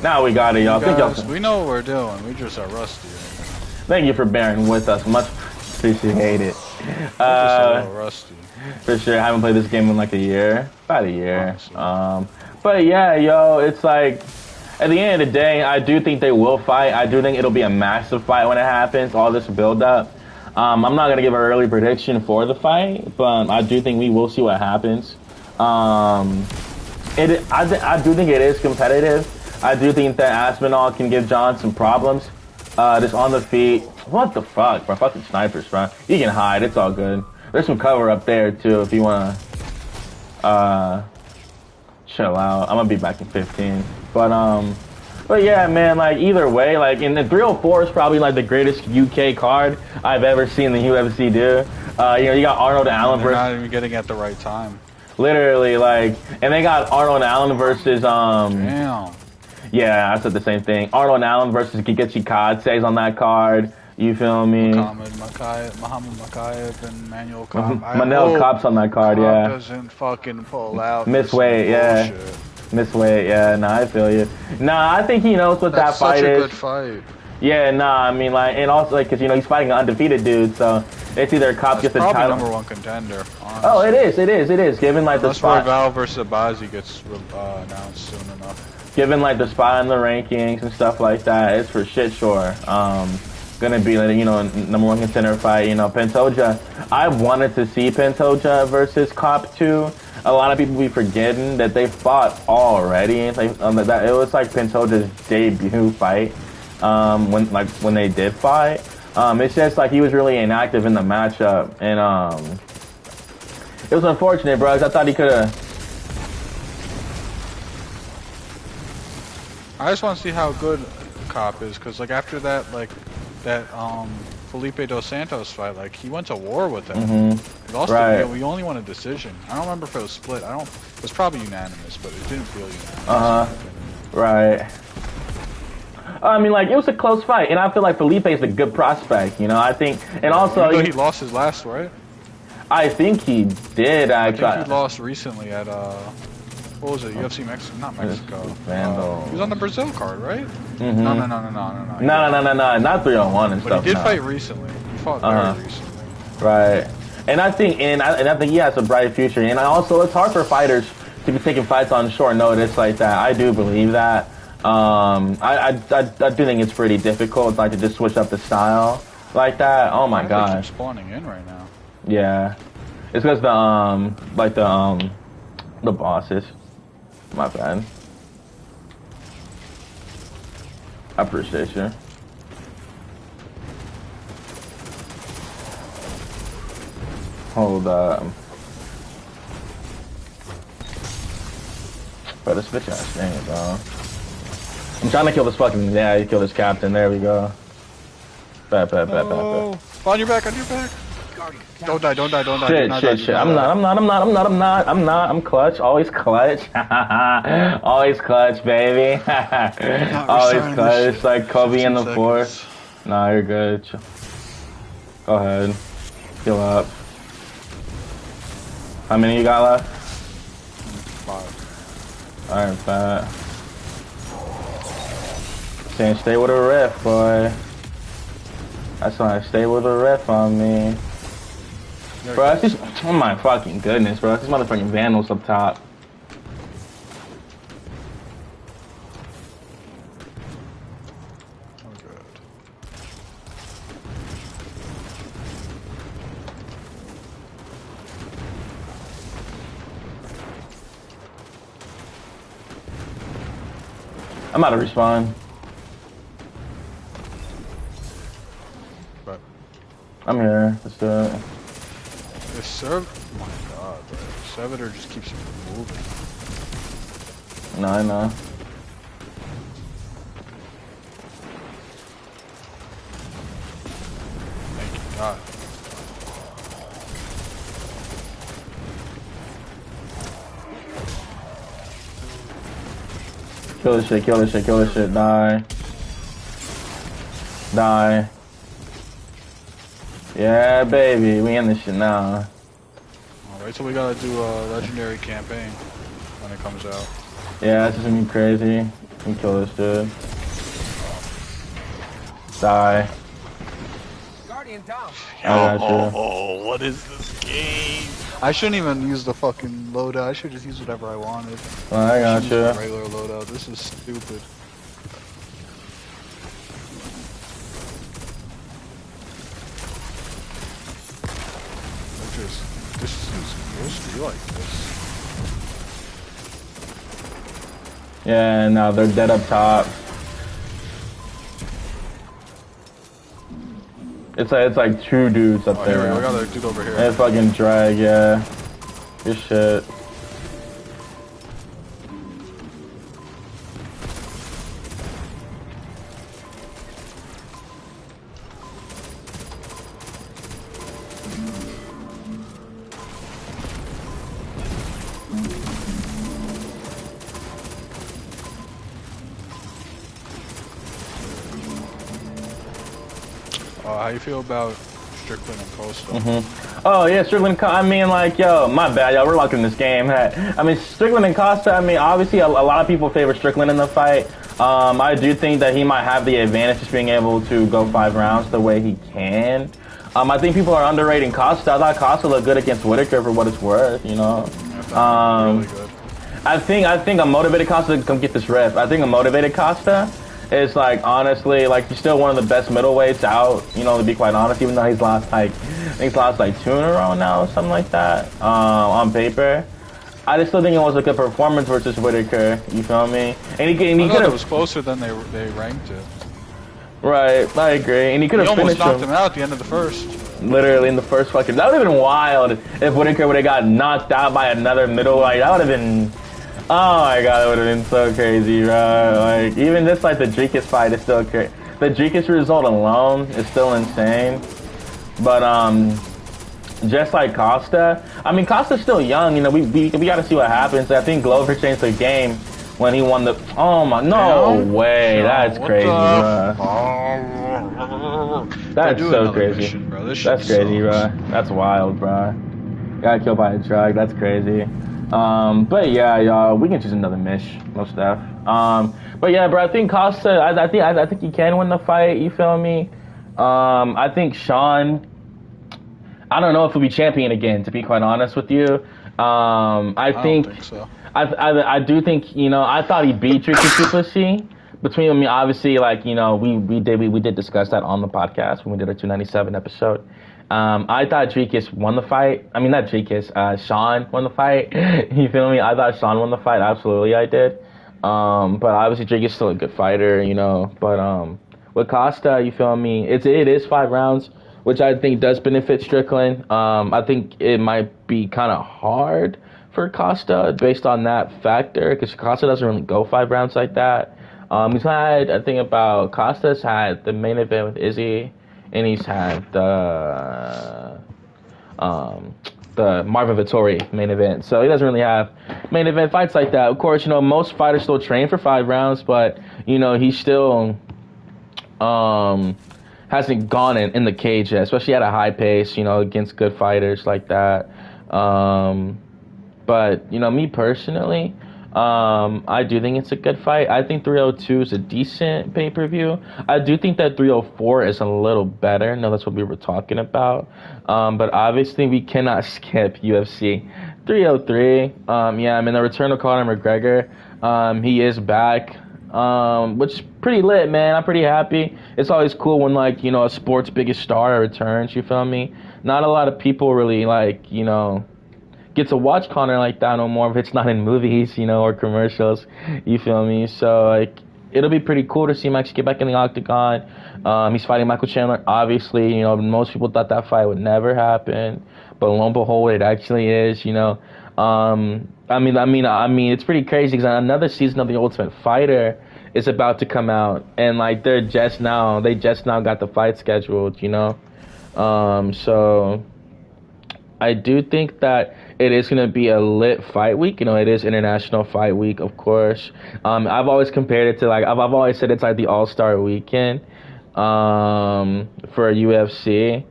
Now we got it, y'all. We know what we're doing. We just are rusty. Thank you for bearing with us. Much appreciated. Just a little rusty. For sure. I haven't played this game in, like, a year. About a year. But, yeah, yo, it's like, at the end of the day, I do think they will fight. I do think it'll be a massive fight when it happens, all this build-up. I'm not going to give an early prediction for the fight, but I do think we will see what happens. I do think it is competitive. I do think that Aspinall can give John some problems. Just on the feet. What the fuck, bro? Fucking snipers, bro. You can hide. It's all good. There's some cover up there, too, if you want to chill out. I'm going to be back in 15. But yeah, man, like, either way, like, in the 304 is probably, like, the greatest UK card I've ever seen the UFC do. You got Arnold Allen versus... They're not even getting at the right time. Literally, like, and they got Arnold Allen versus, Damn. Yeah, I said the same thing. Arnold Allen versus Gigechi Kadse's on that card. You feel me? Muhammad Makayev and Manuel Kopp. Manel Kopp's on that card, Kopp doesn't fucking pull out. Miss weight, yeah. Miss weight, yeah, nah, I feel you. Nah, I think he knows what that fight is. That's such a good fight. Yeah, nah, I mean, like, and also, like, because, he's fighting an undefeated dude, so it's either Kopp gets the title. Probably #1 contender, honestly. Oh, it is. Given, like, the spot. Val versus Abazi gets announced soon enough. Given, like, the spot in the rankings and stuff like that, it's for shit sure. Gonna be, like, #1 contender fight. Pantoja. I wanted to see Pantoja versus Kopp too. A lot of people be forgetting that they fought already. Like, that it was like Pantoja's debut fight. When they did fight, it's just like he was really inactive in the matchup, and it was unfortunate, bro. 'Cause I thought he could have. I just want to see how good Kopp is, because like after that, Felipe Dos Santos fight, like he went to war with him. He lost we only won a decision. I don't remember if it was split. It was probably unanimous, but it didn't feel unanimous. Right. I mean, like, it was a close fight, and I feel like Felipe's a good prospect, I think, and also... he lost his last, right? I think he did, actually. I think he lost recently at, what was it, UFC Mexico? Not Mexico. He was on the Brazil card, right? No, not 3-on-1 and stuff. But he did fight recently. He fought very recently. Right. And I think he has a bright future, and also, it's hard for fighters to be taking fights on short notice like that. I do believe that. I do think it's pretty difficult, like, to just switch up the style like that. Oh my god. Keep spawning in right now. Yeah, it's because the bosses. My bad. I appreciate you. Hold up. Bro, this bitch ass thing, bro. I'm trying to kill this fucking... Yeah, you kill this captain. There we go. Bad. On your back. Don't die. Shit. I'm not. I'm clutch. Always clutch. Always clutch, baby. Always clutch. It's like Kobe in the fourth. Nah, you're good. Go ahead. Heal up. How many you got left? 5. Alright, fat. Saying stay with a ref, boy. That's why I stay with a ref on me. Bro, it's just, oh my fucking goodness, bro. It's these motherfucking vandals up top. Oh, good. I'm out of respawn. But I'm here. Let's do it. this serve? Oh my god. Servitor just keeps moving. No, I know. Thank you, God. Kill this shit, kill this shit, kill this shit. Die. Die. Yeah, baby. We in this shit now. Alright, so we gotta do a legendary campaign when it comes out. Yeah, this is gonna be crazy. We can kill this dude. Die. Guardian down. I got you. Oh, what is this game? I shouldn't even use the fucking loadout. I should just use whatever I wanted. I got should use you. the regular loadout. This is stupid. This is supposed to be like this. Yeah, no, they're dead up top. It's like two dudes up there. Here we got a dude over here. It's fucking drag, yeah. Good shit. How you feel about Strickland and Costa? Oh yeah, Strickland. I mean, like, yo, my bad, y'all. We're locking this game. I mean, Strickland and Costa. I mean, obviously, a lot of people favor Strickland in the fight. I do think that he might have the advantage just being able to go 5 rounds the way he can. I think people are underrating Costa. I thought Costa looked good against Whitaker for what it's worth. You know. Really good. I think a motivated Costa can come get this ref. I think a motivated Costa is, like, honestly, like, he's still one of the best middleweights out, you know, to be quite honest, even though he's lost, like, I think he's lost, like, 2 in a row now or something like that, on paper. I just still think it was a good performance versus Whitaker, you feel me? And he could have... It was closer than they ranked it. Right, I agree. And he could have finished almost knocked him out at the end of the first. Literally in the first fucking... That would have been wild if Whitaker would have got knocked out by another middleweight. That would have been... Oh my god, it would have been so crazy, bro. Like, even this, like, the Dricus fight is still crazy. The Dricus result alone is still insane. But, just like Costa, I mean, Costa's still young, you know, we gotta see what happens. I think Glover changed the game when he won the... Oh my... No way. That's crazy, bro. That's so crazy. Mission, bro. That's crazy, bro. That's wild, bro. Got killed by a truck. That's crazy. But yeah, y'all, we can choose another mish, most stuff. But yeah, bro, I think Costa, I think he can win the fight. You feel me? I think Sean, I don't know if he'll be champion again, to be quite honest with you. I don't think so. I do think, you know, I thought he beat Tricky Duplessis. Between, I mean, obviously, like, you know, we did discuss that on the podcast when we did our 297 episode. I thought Dricus won the fight. I mean, not Dricus, Sean won the fight. You feel me? I thought Sean won the fight. Absolutely, I did. But obviously, Dricus is still a good fighter, you know. But with Costa, you feel me? It is 5 rounds, which I think does benefit Strickland. I think it might be kind of hard for Costa based on that factor, because Costa doesn't really go 5 rounds like that. He's had, I think about, Costa's had the main event with Izzy, and he's had the Marvin Vettori main event. So he doesn't really have main event fights like that. Of course, you know, most fighters still train for 5 rounds, but, you know, he still hasn't gone in the cage yet, especially at a high pace, you know, against good fighters like that. But, you know, me personally, I do think it's a good fight. I think 302 is a decent pay-per-view. I do think that 304 is a little better. No, that's what we were talking about. But obviously we cannot skip UFC 303. Yeah, I mean, the return of Conor McGregor. He is back, which is pretty lit, man. I'm pretty happy. It's always cool when, like, you know, a sport's biggest star returns, you feel me? Not a lot of people really, like, you know, get to watch Conor like that no more if it's not in movies, you know, or commercials, you feel me? So, like, it'll be pretty cool to see him actually get back in the octagon. He's fighting Michael Chandler. Obviously, you know, most people thought that fight would never happen, but lo and behold, it actually is, you know. I mean, it's pretty crazy because another season of The Ultimate Fighter is about to come out, and like they just now got the fight scheduled, you know. So I do think that it is going to be a lit fight week. You know, it is International Fight Week, of course. I've always compared it to like I've always said it's like the All-Star Weekend for UFC.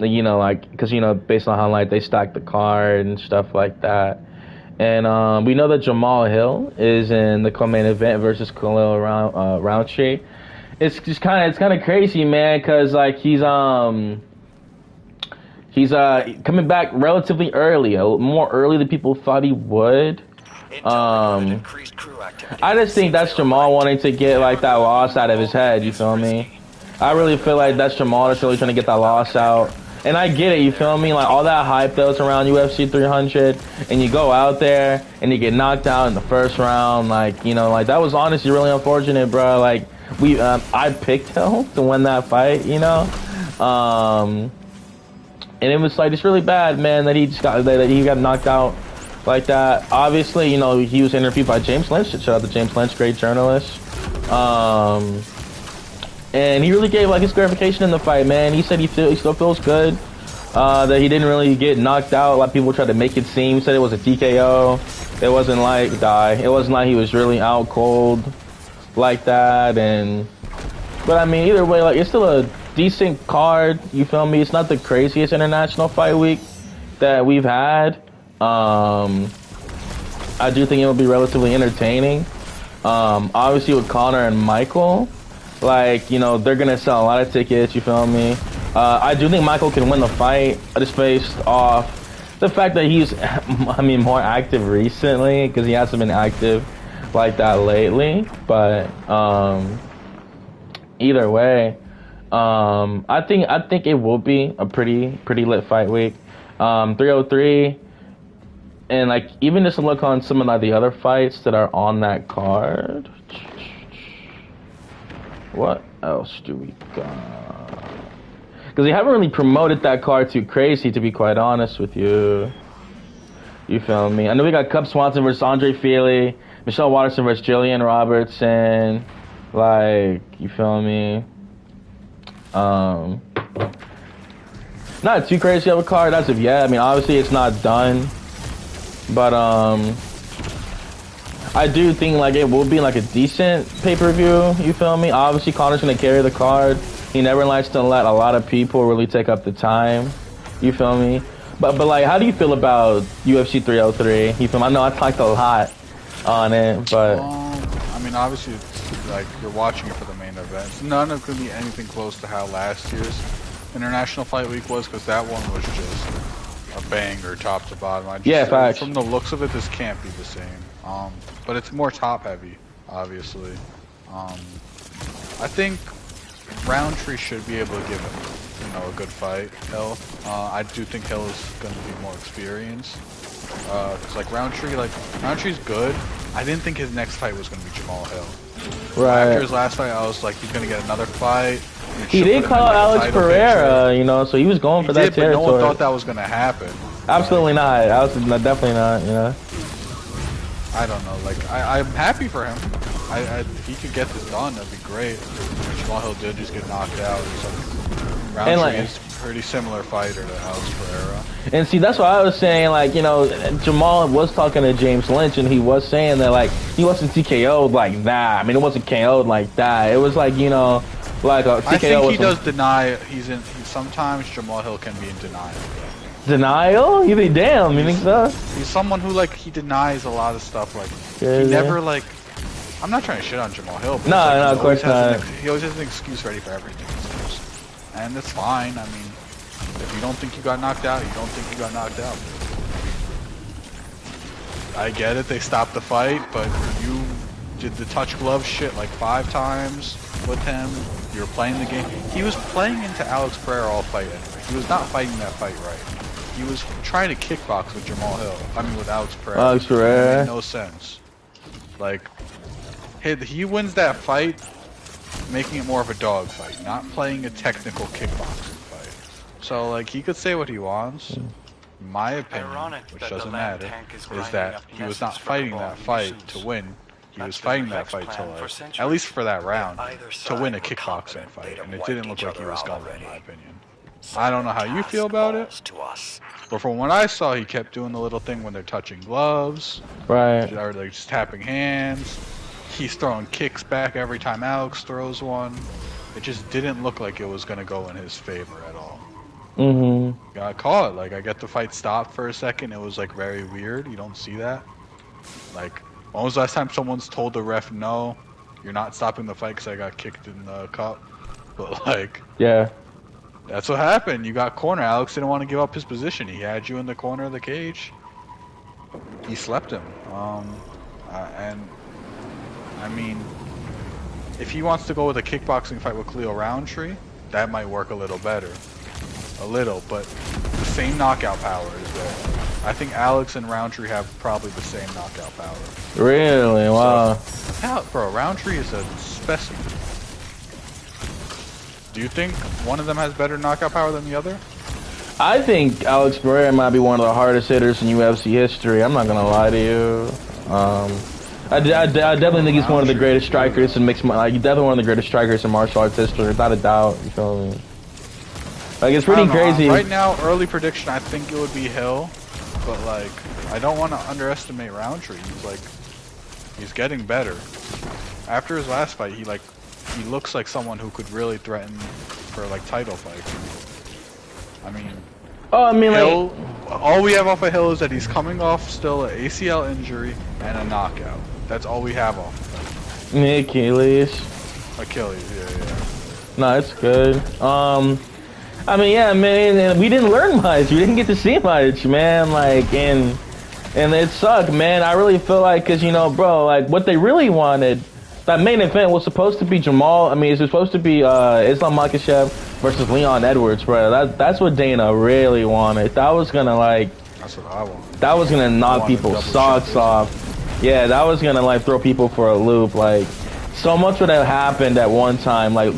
You know, like because you know based on how like they stack the card and stuff like that. And we know that Jamal Hill is in the co-main event versus Khalil Roundtree. It's kind of crazy, man, because like he's coming back relatively early, more early than people thought he would. I just think that's Jamal wanting to get like that loss out of his head. You feel me? I really feel like that's Jamal that's really trying to get that loss out. And I get it, you feel me? Like all that hype that was around UFC 300, and you go out there and you get knocked out in the first round. Like you know, like that was honestly really unfortunate, bro. Like I picked him to win that fight, you know. And it was like it's really bad, man, that he got knocked out like that. Obviously, you know, he was interviewed by James Lynch. Shout out to James Lynch, great journalist. And he really gave like his clarification in the fight, man. He said he still feels good. That he didn't really get knocked out. A lot of people tried to make it seem. Said it was a TKO. It wasn't like It wasn't like he was really out cold like that. But I mean, either way, like it's still a decent card. You feel me? It's not the craziest International Fight Week that we've had. I do think it will be relatively entertaining. Obviously with Conor and Michael, like, you know, they're gonna sell a lot of tickets, you feel me? I do think Michael can win the fight just based off the fact that he's, I mean, more active recently, because he hasn't been active like that lately. But either way, I think it will be a pretty lit fight week. 303, and like even just to look on some of like the other fights that are on that card. What else do we got? Because they haven't really promoted that card too crazy, to be quite honest with you. You feel me? I know we got Cub Swanson versus Andre Feely, Michelle Watterson versus Jillian Robertson. Like, you feel me? Not too crazy of a card as of yet. I mean, obviously it's not done, but I do think like it will be like a decent pay-per-view. You feel me? Obviously, Conor's gonna carry the card. He never likes to let a lot of people really take up the time. You feel me? But like, how do you feel about UFC 303? You feel me? I know I talked a lot on it, but I mean, obviously, it's like you're watching it for the main events. None of it could be anything close to how last year's International Fight Week was, because that one was just a banger, top to bottom. Yeah, facts. From the looks of it, this can't be the same. But it's more top heavy, obviously. I think Roundtree should be able to give him, you know, a good fight. Hill. I do think Hill is going to be more experienced. Cause like Roundtree's good. I didn't think his next fight was going to be Jamal Hill. right. After his last fight, I was like, he's going to get another fight. He did call out Alex Pereira, you know, so he was going for that territory. But no one thought that was going to happen. Absolutely not. Definitely not, you know. I don't know. Like, I'm happy for him. If he could get this done, that'd be great. Jamal Hill did just get knocked out. So Roundtree is a pretty similar fighter to Alex Pereira. And see, that's what I was saying. Like, you know, Jamal was talking to James Lynch, and he was saying that like he wasn't TKO'd like that. I mean, it wasn't KO'd like that. It was like, you know, like a TKO. I think he does deny. Sometimes Jamal Hill can be in denial. Denial? You think? Damn, you think so? He's someone who like he denies a lot of stuff. Like Yeah, he never like. I'm not trying to shit on Jamal Hill. But No, like, no, of course not. He always has an excuse ready for everything. And that's fine. I mean, if you don't think you got knocked out, you don't think you got knocked out. I get it. They stopped the fight, but you did the touch glove shit like 5 times with him. You were playing the game. He was playing into Alex Pereira all fight anyway. He was not fighting that fight right. He was trying to kickbox with Jamal Hill. I mean, with Alex Pereira. Alex Pereira. It made no sense. Like, he wins that fight, making it more of a dog fight, not playing a technical kickboxing fight. So, like, he could say what he wants, my opinion, which doesn't matter, is that he was not fighting that fight to win. He was fighting that fight to, like, at least for that round, to win a kickboxing fight, and it didn't look like he was going, in my opinion. I don't know how you feel about it, but from what I saw, he kept doing the little thing when they're touching gloves, Right. or like just tapping hands. He's throwing kicks back every time Alex throws one. It just didn't look like it was going to go in his favor at all. Mm-hmm. Got caught. Like, I get the fight stopped for a second. It was, like, very weird. You don't see that. Like, when was the last time someone's told the ref, no, you're not stopping the fight because I got kicked in the cup? But, like, Yeah. that's what happened. You got cornered. Alex didn't want to give up his position. He had you in the corner of the cage. He slept him. And, I mean, if he wants to go with a kickboxing fight with Khalil Roundtree, that might work a little better. A little, but the same knockout power is there. I think Alex and Roundtree have probably the same knockout power. Really? Wow. So, bro, Roundtree is a specimen. Do you think one of them has better knockout power than the other? I think Alex Pereira might be one of the hardest hitters in UFC history. I'm not gonna lie to you. I definitely think he's one of the greatest strikers in mixed. Like, he's definitely one of the greatest strikers in martial arts history, without a doubt. You feel me? Like, it's pretty crazy. Right now, early prediction, I think it would be Hill, but like, I don't want to underestimate Roundtree. He's getting better. After his last fight, he looks like someone who could really threaten for like title fights. I mean, Hill, like, all we have off of Hill is that he's coming off still an ACL injury and a knockout. That's all we have off of him. Achilles, yeah. No, it's good. I mean, yeah, man, we didn't learn much. We didn't get to see much, man. Like, and it sucked, man. I really feel like, cause, you know, bro, like, what they really wanted, that main event was supposed to be Jamal. I mean, it was supposed to be Islam Makhachev versus Leon Edwards, bro. That's what Dana really wanted. That was gonna, like, that's what I want. That was gonna knock people's socks off. Yeah, that was gonna, like, throw people for a loop. Like, so much would have happened at one time. Like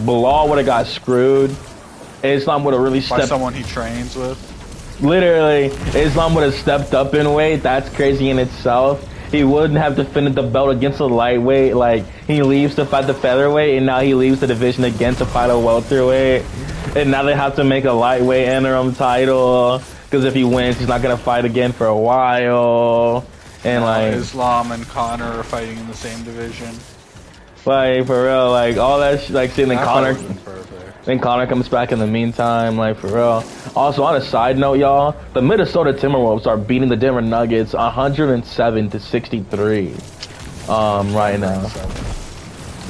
Bilal would have got screwed. Islam would have really stepped. By someone he trains with. Literally, Islam would have stepped up in weight. That's crazy in itself. He wouldn't have defended the belt against a lightweight. Like, he leaves to fight the featherweight, and now he leaves the division again to fight a welterweight. And now they have to make a lightweight interim title, because if he wins, he's not gonna fight again for a while. And like, Islam and Conor are fighting in the same division. Like, for real, like, all that like, seeing Conor. Perfect. Then Conor comes back in the meantime, like, for real. Also, on a side note, y'all, the Minnesota Timberwolves are beating the Denver Nuggets 107-63 right now.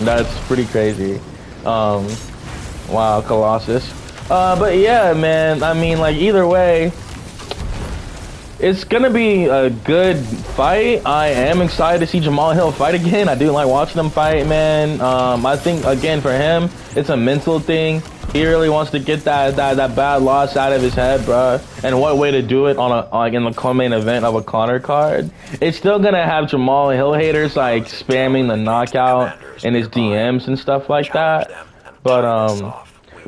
That's pretty crazy. Wow, Colossus. But yeah, man, I mean, like, either way, it's gonna be a good fight. I am excited to see Jamal Hill fight again. I do like watching him fight, man. I think, again, for him, it's a mental thing. He really wants to get that bad loss out of his head, bro. And what way to do it in the co-main event of a Conor card? It's still gonna have Jamal Hill haters like spamming the knockout in his DMs and stuff like that. But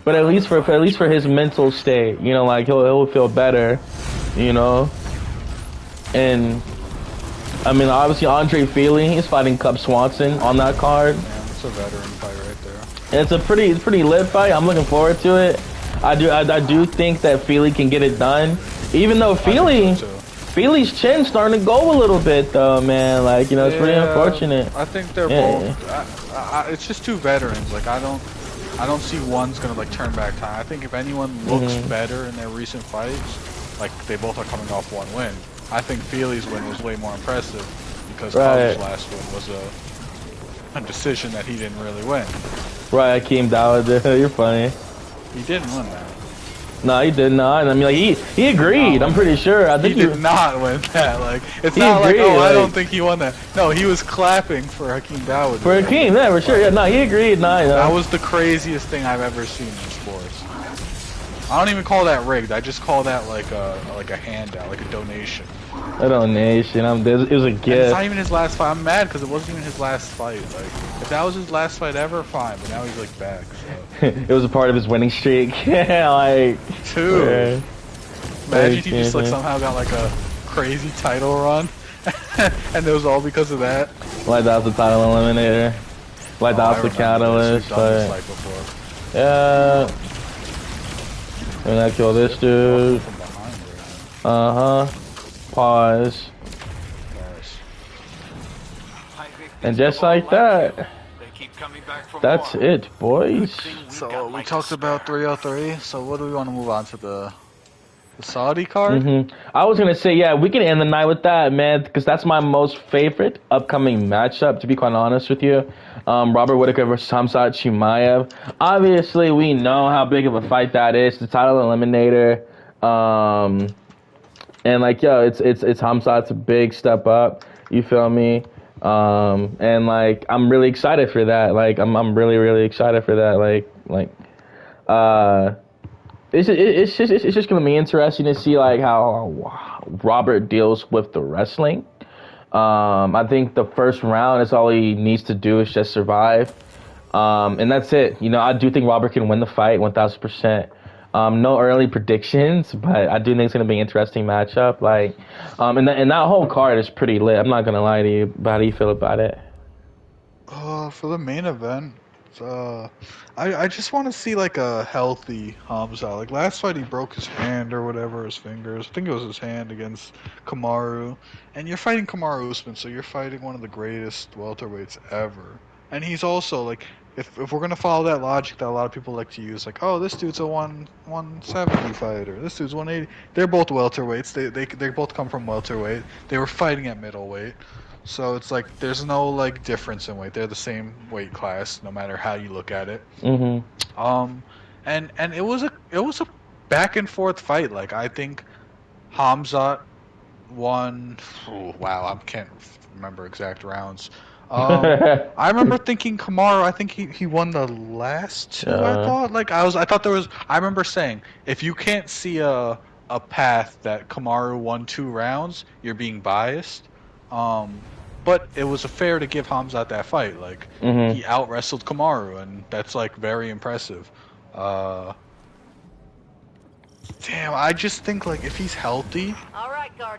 at least for his mental state, you know, like he'll feel better, you know. And I mean, obviously Andre Feely, he's fighting Cub Swanson on that card. Yeah, it's a veteran fight right there. It's a pretty lit fight. I'm looking forward to it. I do think that Feely can get it done. Even though Feely's chin's starting to go a little bit though, man. Like, you know, it's pretty unfortunate. I think they're both. It's just two veterans. Like, I don't see one's gonna like turn back time. I think if anyone looks better in their recent fights, like they both are coming off one win. I think Feely's win was way more impressive because Cub's last win was a decision that he didn't really win. Right, Akeem Dawood, you're funny. He didn't win that. No, he did not. I mean, like, he agreed. I'm pretty sure. I think he did not win that. Like, it's not agreed, like, oh, like, I don't think he won that. No, he was clapping for Hakeem Dawood. For Hakeem, yeah, for sure. Yeah, no, he agreed. No, that was the craziest thing I've ever seen in sports. I don't even call that rigged. I just call that like a handout, like a donation. A donation. It was a gift. And it's not even his last fight. I'm mad because it wasn't even his last fight. Like, if that was his last fight ever, fine. But now he's like back. So. It was a part of his winning streak. Like, dude. Imagine he just like somehow got like a crazy title run, and it was all because of that. Like that was the title eliminator. Like that was the catalyst. Like, yeah. And I kill this dude. Pause. And just like that. That's it, boys. So we talked about 303. So what do we want to move on to the Saudi card? I was gonna say, yeah, we can end the night with that, man, because that's my most favorite upcoming matchup. To be quite honest with you, Robert Whittaker versus Khamzat Chimaev. Obviously, we know how big of a fight that is. The title eliminator, and like, yo, it's Khamzat's a big step up. You feel me? And like, I'm really excited for that. Like, I'm really excited for that. It's just gonna be interesting to see like how Robert deals with the wrestling. I think the first round is all he needs to do is just survive, and that's it. You know, I do think Robert can win the fight 1000%. No early predictions, but I do think it's gonna be an interesting matchup. Like, and that whole card is pretty lit. I'm not gonna lie to you. But how do you feel about it? For the main event, I just want to see like a healthy Khamzat. Like last fight, he broke his hand or whatever, his fingers. I think it was his hand against Kamaru. And you're fighting Kamaru Usman, so you're fighting one of the greatest welterweights ever. And he's also like, if we're gonna follow that logic that a lot of people like to use, like, oh, this dude's a 170 fighter, this dude's 180. They're both welterweights. They both come from welterweight. They were fighting at middleweight. So it's like there's no like difference in weight. They're the same weight class, no matter how you look at it. And it was a back and forth fight. Like I think Khamzat won. Oh, wow, I can't remember exact rounds. I remember thinking Kamaru. I think he won the last two. I thought I remember saying if you can't see a path that Kamaru won 2 rounds, you're being biased. But it was fair to give Khamzat that fight. Like he out wrestled Kamaru, and that's like very impressive. Damn, I just think like if he's healthy,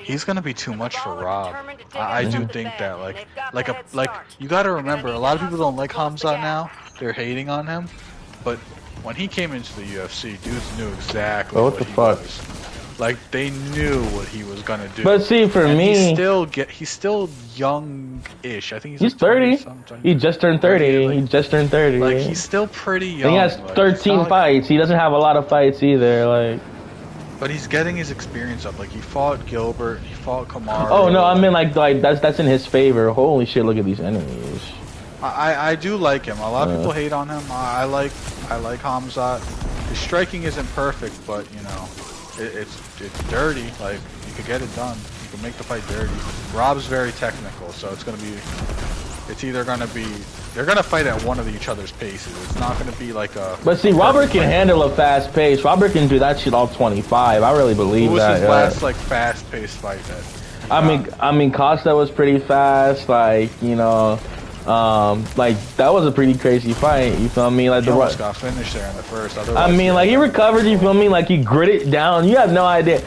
he's gonna be too much for Rob. I do think that like you gotta remember, a lot of people don't like Khamzat now. They're hating on him, but when he came into the UFC, dudes knew exactly what the fuck. Like they knew what he was gonna do. But see, for me, he's still young-ish. I think he's 30. He just turned 30. Like, he just turned 30. Like he's still pretty young. And he has 13 fights. He doesn't have a lot of fights either. Like, but he's getting his experience up. Like he fought Gilbert. He fought Kamaru. Oh no, I mean like that's in his favor. Holy shit! Look at these enemies. I do like him. A lot of people hate on him. I like Khamzat. His striking isn't perfect, but you know. It's dirty. Like you could get it done. You can make the fight dirty. Rob's very technical, so it's either gonna be they're gonna fight at one of each other's paces. It's not gonna be like a. But see, Robert can handle a fast pace. Robert can do that shit all 25. I really believe that. What was his last like fast paced fight? I mean, Costa was pretty fast. Like you know. Like that was a pretty crazy fight. You feel me? Like he almost got finished there in the first. I mean, like he recovered. You feel me? Like he gritted down. You have no idea.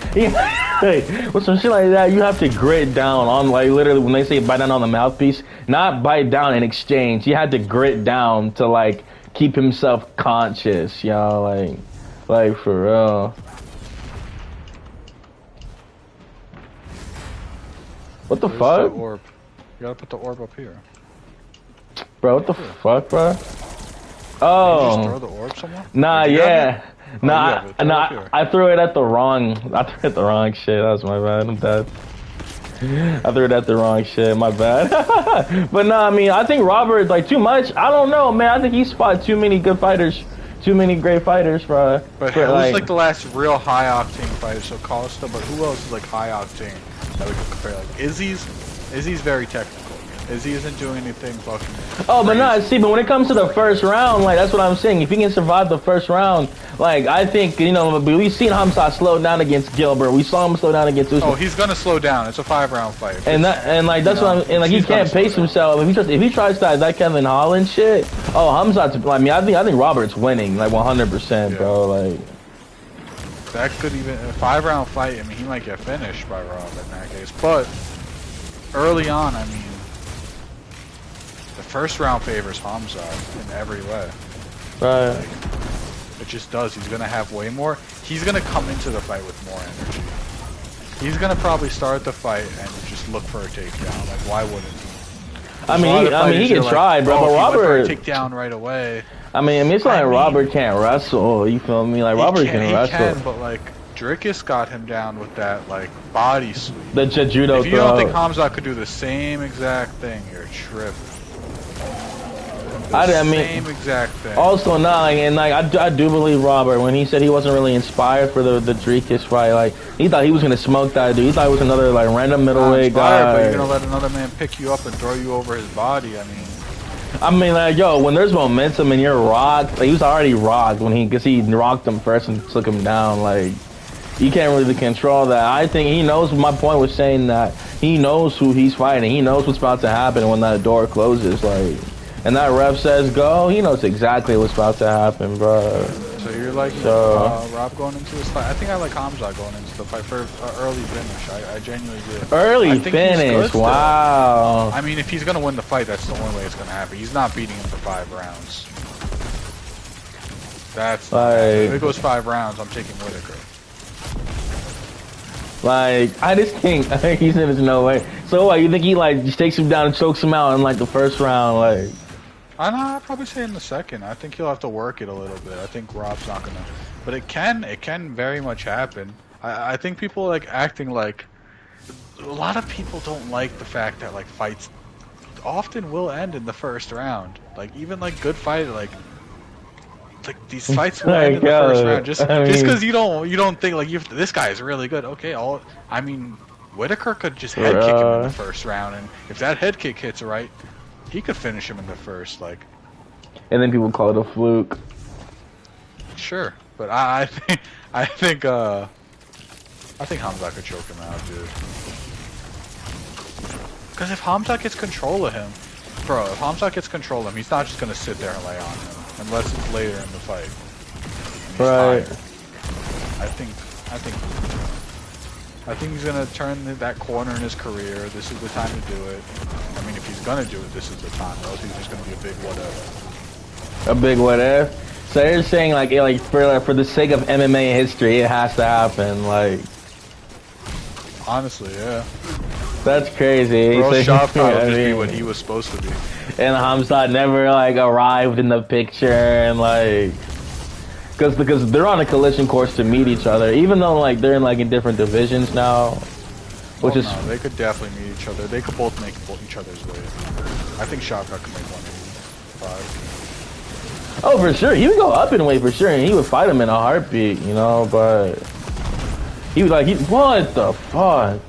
With some shit like that, you have to grit down on like literally when they say bite down on the mouthpiece, not bite down in exchange. He had to grit down to like keep himself conscious. You know, like for real. What the fuck? The orb? You gotta put the orb up here. Bro, what the fuck, bro? Oh. Did you just throw the orb somewhere? Nah, yeah. I threw it at the wrong. I threw it at the wrong shit. That was my bad. I'm dead. I threw it at the wrong shit. My bad. But no, I mean, I think Robert like too much. I don't know, man. I think he spotted too many good fighters, too many great fighters, bro. But who's like the last real high octane fighter? So Costa, but who else is like high octane that we could compare? Like Izzy's very technical. Izzy isn't doing anything fucking Oh, but crazy. no, see, but when it comes to the first round, like, that's what I'm saying. If he can survive the first round, like, I think, you know, we've seen Khamzat slow down against Gilbert. We saw him slow down against Usman. Oh, he's gonna slow down. It's a 5-round fight. And like, that's what I'm, and like, he can't pace himself. If he tries that Kevin Holland shit, oh, Khamzat's, I mean, I think Robert's winning, like, 100%, bro, like. that could even a 5-round fight. I mean, he might get finished by Rob in that case. But early on, I mean, the first round favors Hamza in every way. Right. Like, it just does. He's gonna have way more. He's gonna come into the fight with more energy. He's gonna probably start the fight and just look for a takedown. Like, why wouldn't he? I mean, he can try, bro. But Robert, take down right away. I mean, it's like Robert can't wrestle. You feel me? Like Robert can wrestle. He can, but like Drickus got him down with that like body sweep. The judo. If you don't think Hamza could do the same exact thing, you're tripping. I mean, same exact thing. Also, I do believe Robert when he said he wasn't really inspired for the Drickus fight. Like he thought he was gonna smoke that dude. He thought it was another like random middleweight guy. But you're gonna let another man pick you up and throw you over his body. I mean, like, yo, when there's momentum and you're rocked, like, he was already rocked because he rocked him first and took him down. Like, you can't really control that. I think he knows. My point was saying that he knows who he's fighting. He knows what's about to happen when that door closes. Like, and that ref says go. He knows exactly what's about to happen, bro. So you're like Rob going into this fight. I think I like Hamza going into the fight for early finish. I genuinely do. Early finish, wow. I mean, if he's gonna win the fight, that's the only way it's gonna happen. He's not beating him for 5 rounds. That's like, if it goes 5 rounds, I'm taking Whitaker. Like, I think he said there's no way. So what? You think he like just takes him down and chokes him out in like the first round? Like, I'd probably say in the second. I think he'll have to work it a little bit. I think Rob's not gonna, but it can very much happen. I think people like acting like a lot of people don't like the fact that like fights often will end in the first round. Like even like good fight like these fights will end in the first round just because you don't think like this guy is really good. Okay, I mean Whitaker could just head kick him in the first round, and if that head kick hits right, he could finish him in the first, like. And then people call it a fluke. Sure, but I think Hamza could choke him out, dude. Because if Hamza gets control of him, bro, if Hamza gets control of him, he's not just gonna sit there and lay on him unless it's later in the fight. Right. I think he's gonna turn that corner in his career. This is the time to do it. I mean, if he's gonna do it, this is the time. Or else he's just gonna be a big what if. A big what if? So you're saying like for the sake of MMA history, it has to happen. Like, honestly, yeah. That's crazy. Bro, shot will just be what he was supposed to be. And Hamza never like arrived in the picture and like. Because they're on a collision course to meet each other, even though like they're in different divisions now, which is no, they could definitely meet each other. They could both make each other's weight. I think Shotgun could make 185. Oh, for sure, he would go up in weight for sure, and he would fight him in a heartbeat, you know. But he would what the fuck?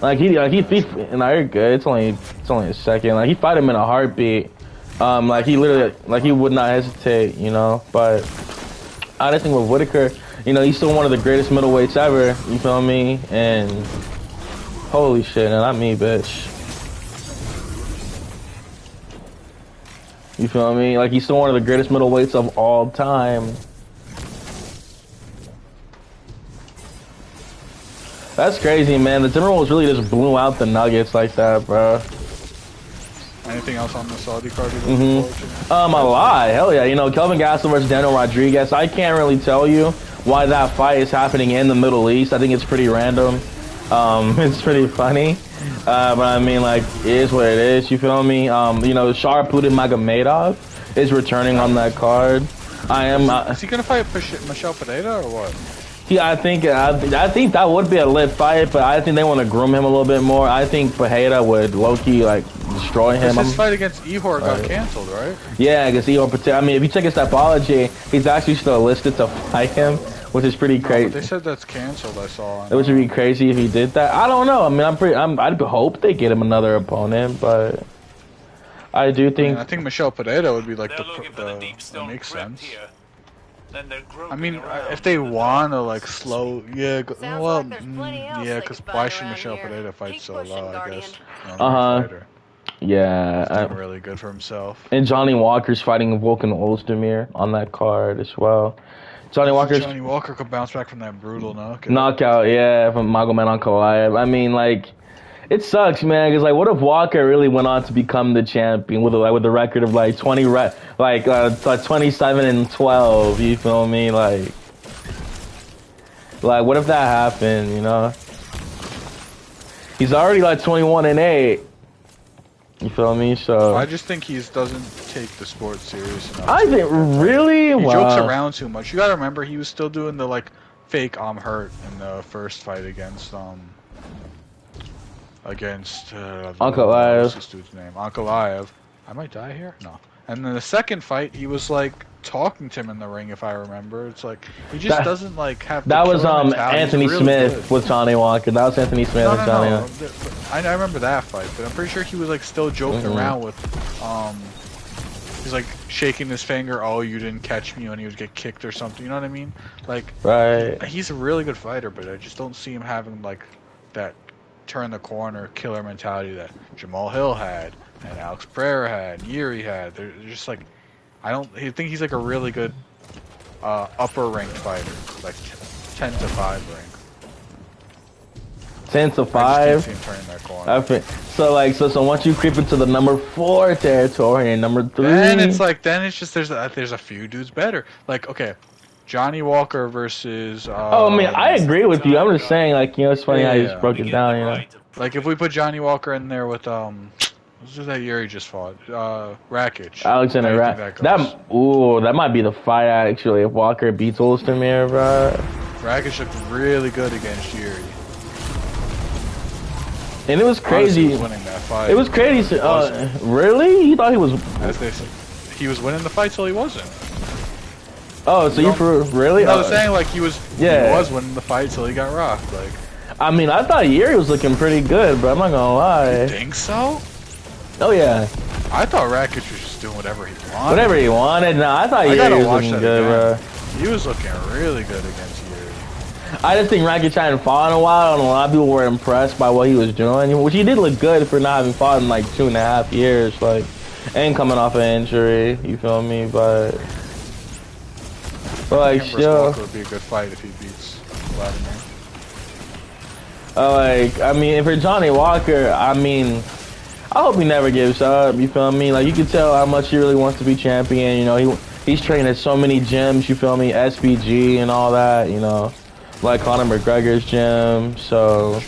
Like he and you're good. It's only a second. Like he fight him in a heartbeat. Like he literally he would not hesitate, you know. But I just think with Whitaker, you know, he's still one of the greatest middleweights ever. You feel me? And holy shit, and not me, bitch. You feel me? Like he's still one of the greatest middleweights of all time. That's crazy, man. The Timberwolves really just blew out the Nuggets like that, bro. Anything else on the Saudi card? A lot. Hell yeah. You know, Kelvin Gastelum versus Daniel Rodriguez. I can't really tell you why that fight is happening in the Middle East. I think it's pretty random. It's pretty funny. But I mean, like, it is what it is. You feel me? You know, Sharputin Magomedov is returning on that card. Is he gonna fight Michel Pereira or what? Yeah, I think that would be a lit fight, but I think they want to groom him a little bit more. I think Pereira would low-key like destroy him. His fight against Ihor got canceled, right? Yeah, because Ihor Pereira. I mean, if you check his Tapology, he's actually still listed to fight him, which is pretty crazy. They said that's canceled. I saw. It would be crazy if he did that. I don't know. I mean, I'd hope they get him another opponent, but I do think. I think Michel Pereira would be like that makes sense. I mean, if they want to like slow, yeah, yeah, because why should Michel Pereira fight so low? I guess. Yeah, he's doing really good for himself. And Johnny Walker's fighting Volkan Ozdemir on that card as well. Johnny Walker. Johnny Walker could bounce back from that brutal knockout. Knockout, yeah, from Magomed Ankalaev. I mean, like, it sucks, man. Cause like, what if Walker really went on to become the champion with a record of like 27-12? You feel me? Like, what if that happened? You know, he's already like 21-8. You feel me? So I just think he doesn't take the sport serious enough. I think really, he wow. jokes around too much. You gotta remember, he was still doing the like fake "I'm hurt" in the first fight against Ankalaev. What's this dude's name? Ankalaev. I might die here. No. And then the second fight, he was like talking to him in the ring, if I remember. It's like he just doesn't like have. That was mentality. Anthony really Smith good. with Johnny Walker. That was Anthony Smith with Johnny Walker. I remember that fight, but I'm pretty sure he was like still joking around with he's like shaking his finger, "Oh, you didn't catch me," when he would get kicked or something. You know what I mean? Like, right. He's a really good fighter, but I just don't see him having like that turn the corner killer mentality that Jamal Hill had and Alex Pereira had, and Yuri had. They're just like, I think he's like a really good upper ranked fighter, like 10-5 rank. 10-5. I just can't see him turning that corner. So once you creep into the number 4 territory and number 3, then it's just there's a few dudes better. Like, okay, Johnny Walker versus. I mean, I agree with you. I'm just saying, like, you know, it's funny how you just broke it down, you know. Like, if we put Johnny Walker in there with what's that Yuri just fought? Rakic. Alexander Rakic. That might be the fight actually if Walker beats Ostermeyer, bro. Rakic looked really good against Yuri. And it was crazy. He was winning that fight. It was crazy. Really? You thought he was? As they said, he was winning the fight till he wasn't. Oh, so you really? I was saying like he was winning the fight till he got rocked. Like, I mean, I thought Yuri was looking pretty good, but I'm not gonna lie. You think so? Oh yeah. I thought Rakic was just doing whatever he wanted. Whatever he wanted. No, I thought Yuri was looking good, bro. He was looking really good against Yuri. I just think Rakic hadn't fought in a while, and a lot of people were impressed by what he was doing, which he did look good for not having fought in like 2.5 years, like, and coming off an injury. You feel me? But like, still, Walker would be a good fight if he beats Vladimir. Like, I mean, for Johnny Walker, I mean, I hope he never gives up. You feel me? Like, you can tell how much he really wants to be champion. You know, he's trained at so many gyms. You feel me? SBG and all that. You know, like Conor McGregor's gym. So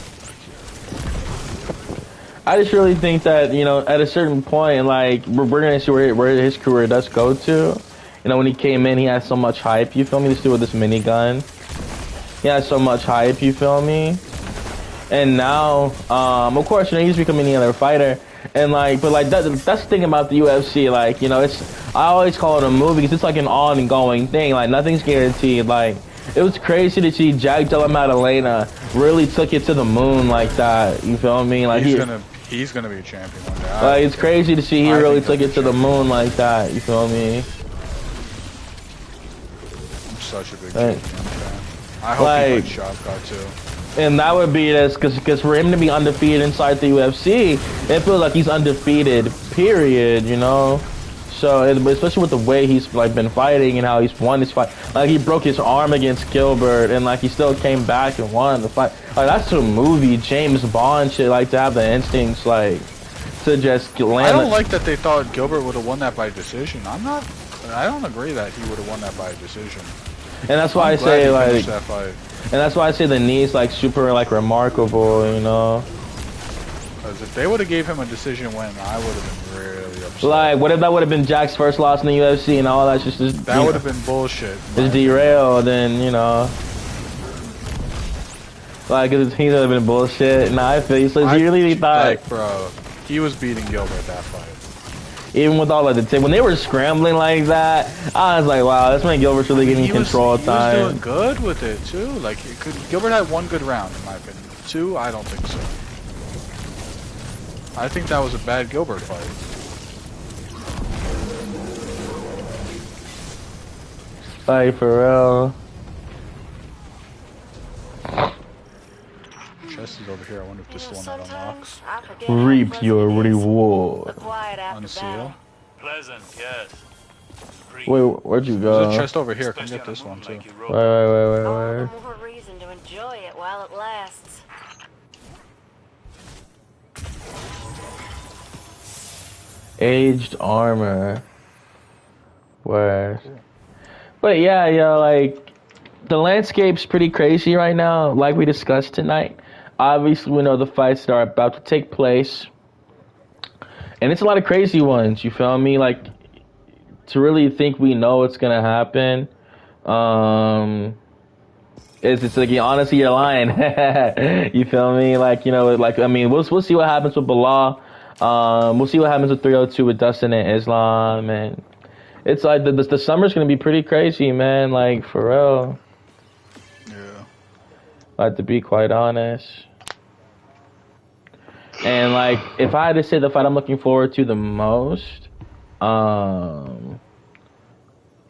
I just really think that, you know, at a certain point, like, we're gonna see where his career does go to. You know, when he came in, he had so much hype. You feel me? This dude with this minigun. He had so much hype. You feel me? And now, of course, you know, he's becoming any other fighter. And like, but like, that's the thing about the UFC. Like, you know, I always call it a movie because it's like an ongoing thing. Like, nothing's guaranteed. Like, it was crazy to see Jack Della Maddalena really took it to the moon like that. You feel me? Like, he's gonna be a champion one day. Like, it's crazy to see he really took it to the moon like that. You feel me? I'm such a big champion fan. I hope he fights Shavkat too. And that would be this, because for him to be undefeated inside the UFC, it feels like he's undefeated, period, you know? So, especially with the way he's, like, been fighting and how he's won this fight. Like, he broke his arm against Gilbert, and, like, he still came back and won the fight. Like, that's some movie, James Bond shit, like, to have the instincts, like, to just land. I don't like that they thought Gilbert would have won that by decision. I don't agree that he would have won that by decision. And that's why I say, like, that fight. And that's why I say the knee's like super like remarkable, you know. Because if they would have gave him a decision win, I would have been really upset. Like, what if that would have been Jack's first loss in the UFC and all that's just that would have been bullshit. Just derailed, then, you know. Like, he's would have been bullshit. Nah, I feel you. So you really thought, like, bro, he was beating Gilbert that fight. Even with all of the when they were scrambling like that, I was like, wow, this man Gilbert's really getting control of time. He was doing good with it too. Like, Gilbert had one good round, in my opinion. 2, I don't think so. I think that was a bad Gilbert fight. Like, for real. Chest is over here. I wonder if this is the one that unlocks. Reap your reward. Unseal. Pleasant, yes. Wait, where'd you There's a go? chest over here. Come get this one too. Wait. All the more reason to enjoy it while it lasts. Aged armor. Where? But yeah, like the landscape's pretty crazy right now, like we discussed tonight. Obviously, we know the fights that are about to take place, and it's a lot of crazy ones. You feel me? Like to really think we know what's gonna happen. It's like honestly you're lying. You feel me? Like like I mean, we'll see what happens with Bilal. We'll see what happens with 302 with Dustin and Islam, and it's like the summer's gonna be pretty crazy, man. Like for real. Yeah. Like to be quite honest. And like if I had to say the fight I'm looking forward to the most, I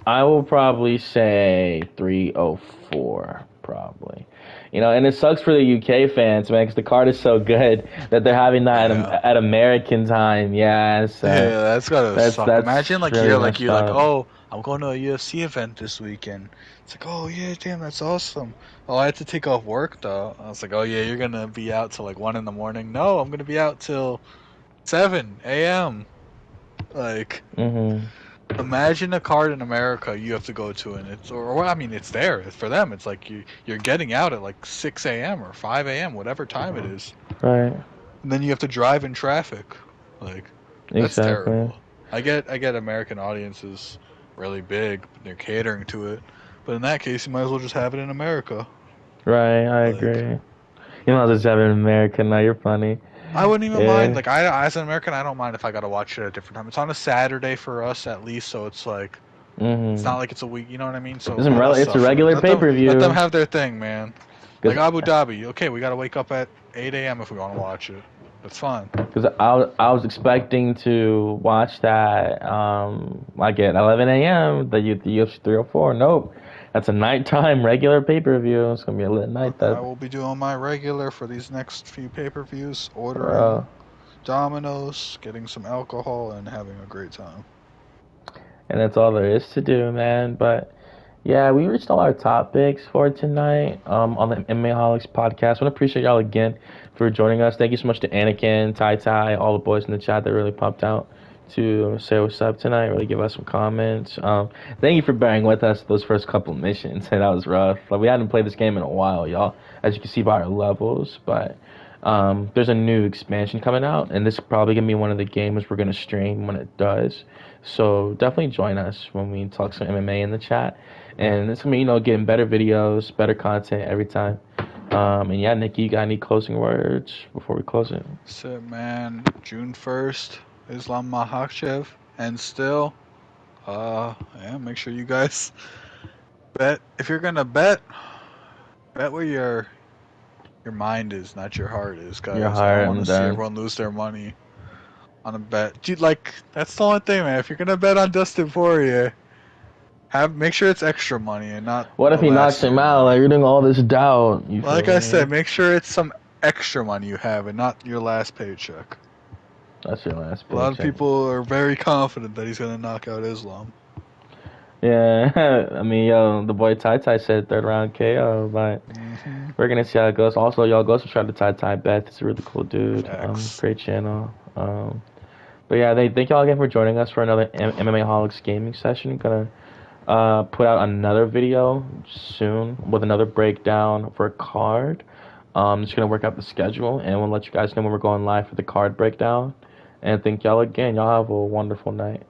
will probably say 304, probably. And it sucks for the UK fans, man, because the card is so good that they're having that at American time. Yeah, so Yeah, that's gotta suck. Imagine like really you're like up. oh, I'm going to a UFC event this weekend. It's like, oh yeah, damn, that's awesome. Oh, I had to take off work though. I was like, oh yeah, you're gonna be out till like 1 in the morning. No, I'm gonna be out till 7 a.m. Like. Imagine a card in America you have to go to, and I mean, it's there. For them, it's like you're getting out at like 6 a.m. or 5 a.m., whatever time it is. Right. And then you have to drive in traffic. Like, that's terrible. I get American audiences really big, they're catering to it. But in that case, you might as well just have it in America. Right, I agree. You might as well just have it in America. Now you're funny. I wouldn't even mind. Like, as an American, I don't mind if I gotta watch it at a different time. It's on a Saturday for us, at least, so it's like, it's not like it's a week. You know what I mean? So it's a regular pay-per-view. Let them have their thing, man. Like Abu Dhabi, okay, we gotta wake up at 8 a.m. if we want to watch it. That's fine. Because I was expecting to watch that like at 11 a.m. the UFC 304. Nope. That's a nighttime regular pay-per-view. It's going to be a lit night. I will be doing my regular for these next few pay-per-views. Ordering Domino's, getting some alcohol, and having a great time. And that's all there is to do, man. But, yeah, we reached all our topics for tonight on the MMAHOLICS podcast. I want to appreciate y'all again for joining us. Thank you so much to Anakin, Tai, all the boys in the chat that really popped out to say what's up tonight, really give us some comments. Thank you for bearing with us those first couple missions. That was rough. Like, we hadn't played this game in a while, y'all, as you can see by our levels. But there's a new expansion coming out, and this is probably going to be one of the games we're going to stream when it does. So definitely join us when we talk some MMA in the chat. And it's going to be, getting better videos, better content every time. And yeah, Nicky, you got any closing words before we close it? That's it, man. June 1st. Islam Makhachev, and still, make sure you guys bet. If you're gonna bet where your mind is, not your heart is, guys. I don't want to see everyone lose their money on a bet. Dude, like, that's the only thing, man. If you're gonna bet on Dustin Poirier, make sure it's extra money and not. What if he knocks him out? Like, you're doing all this doubt. Like I said, make sure it's some extra money you have and not your last paycheck. That's your last paycheck. A lot of people are very confident that he's gonna knock out Islam. Yeah, I mean, the boy Tai said 3rd round KO, but we're gonna see how it goes. Also, y'all go subscribe to Tai Beth. He's a really cool dude. Great channel. But yeah, thank y'all again for joining us for another MMAHOLICS gaming session. Gonna put out another video soon with another breakdown for a card. Just gonna work out the schedule, and we'll let you guys know when we're going live for the card breakdown. And thank y'all again. Y'all have a wonderful night.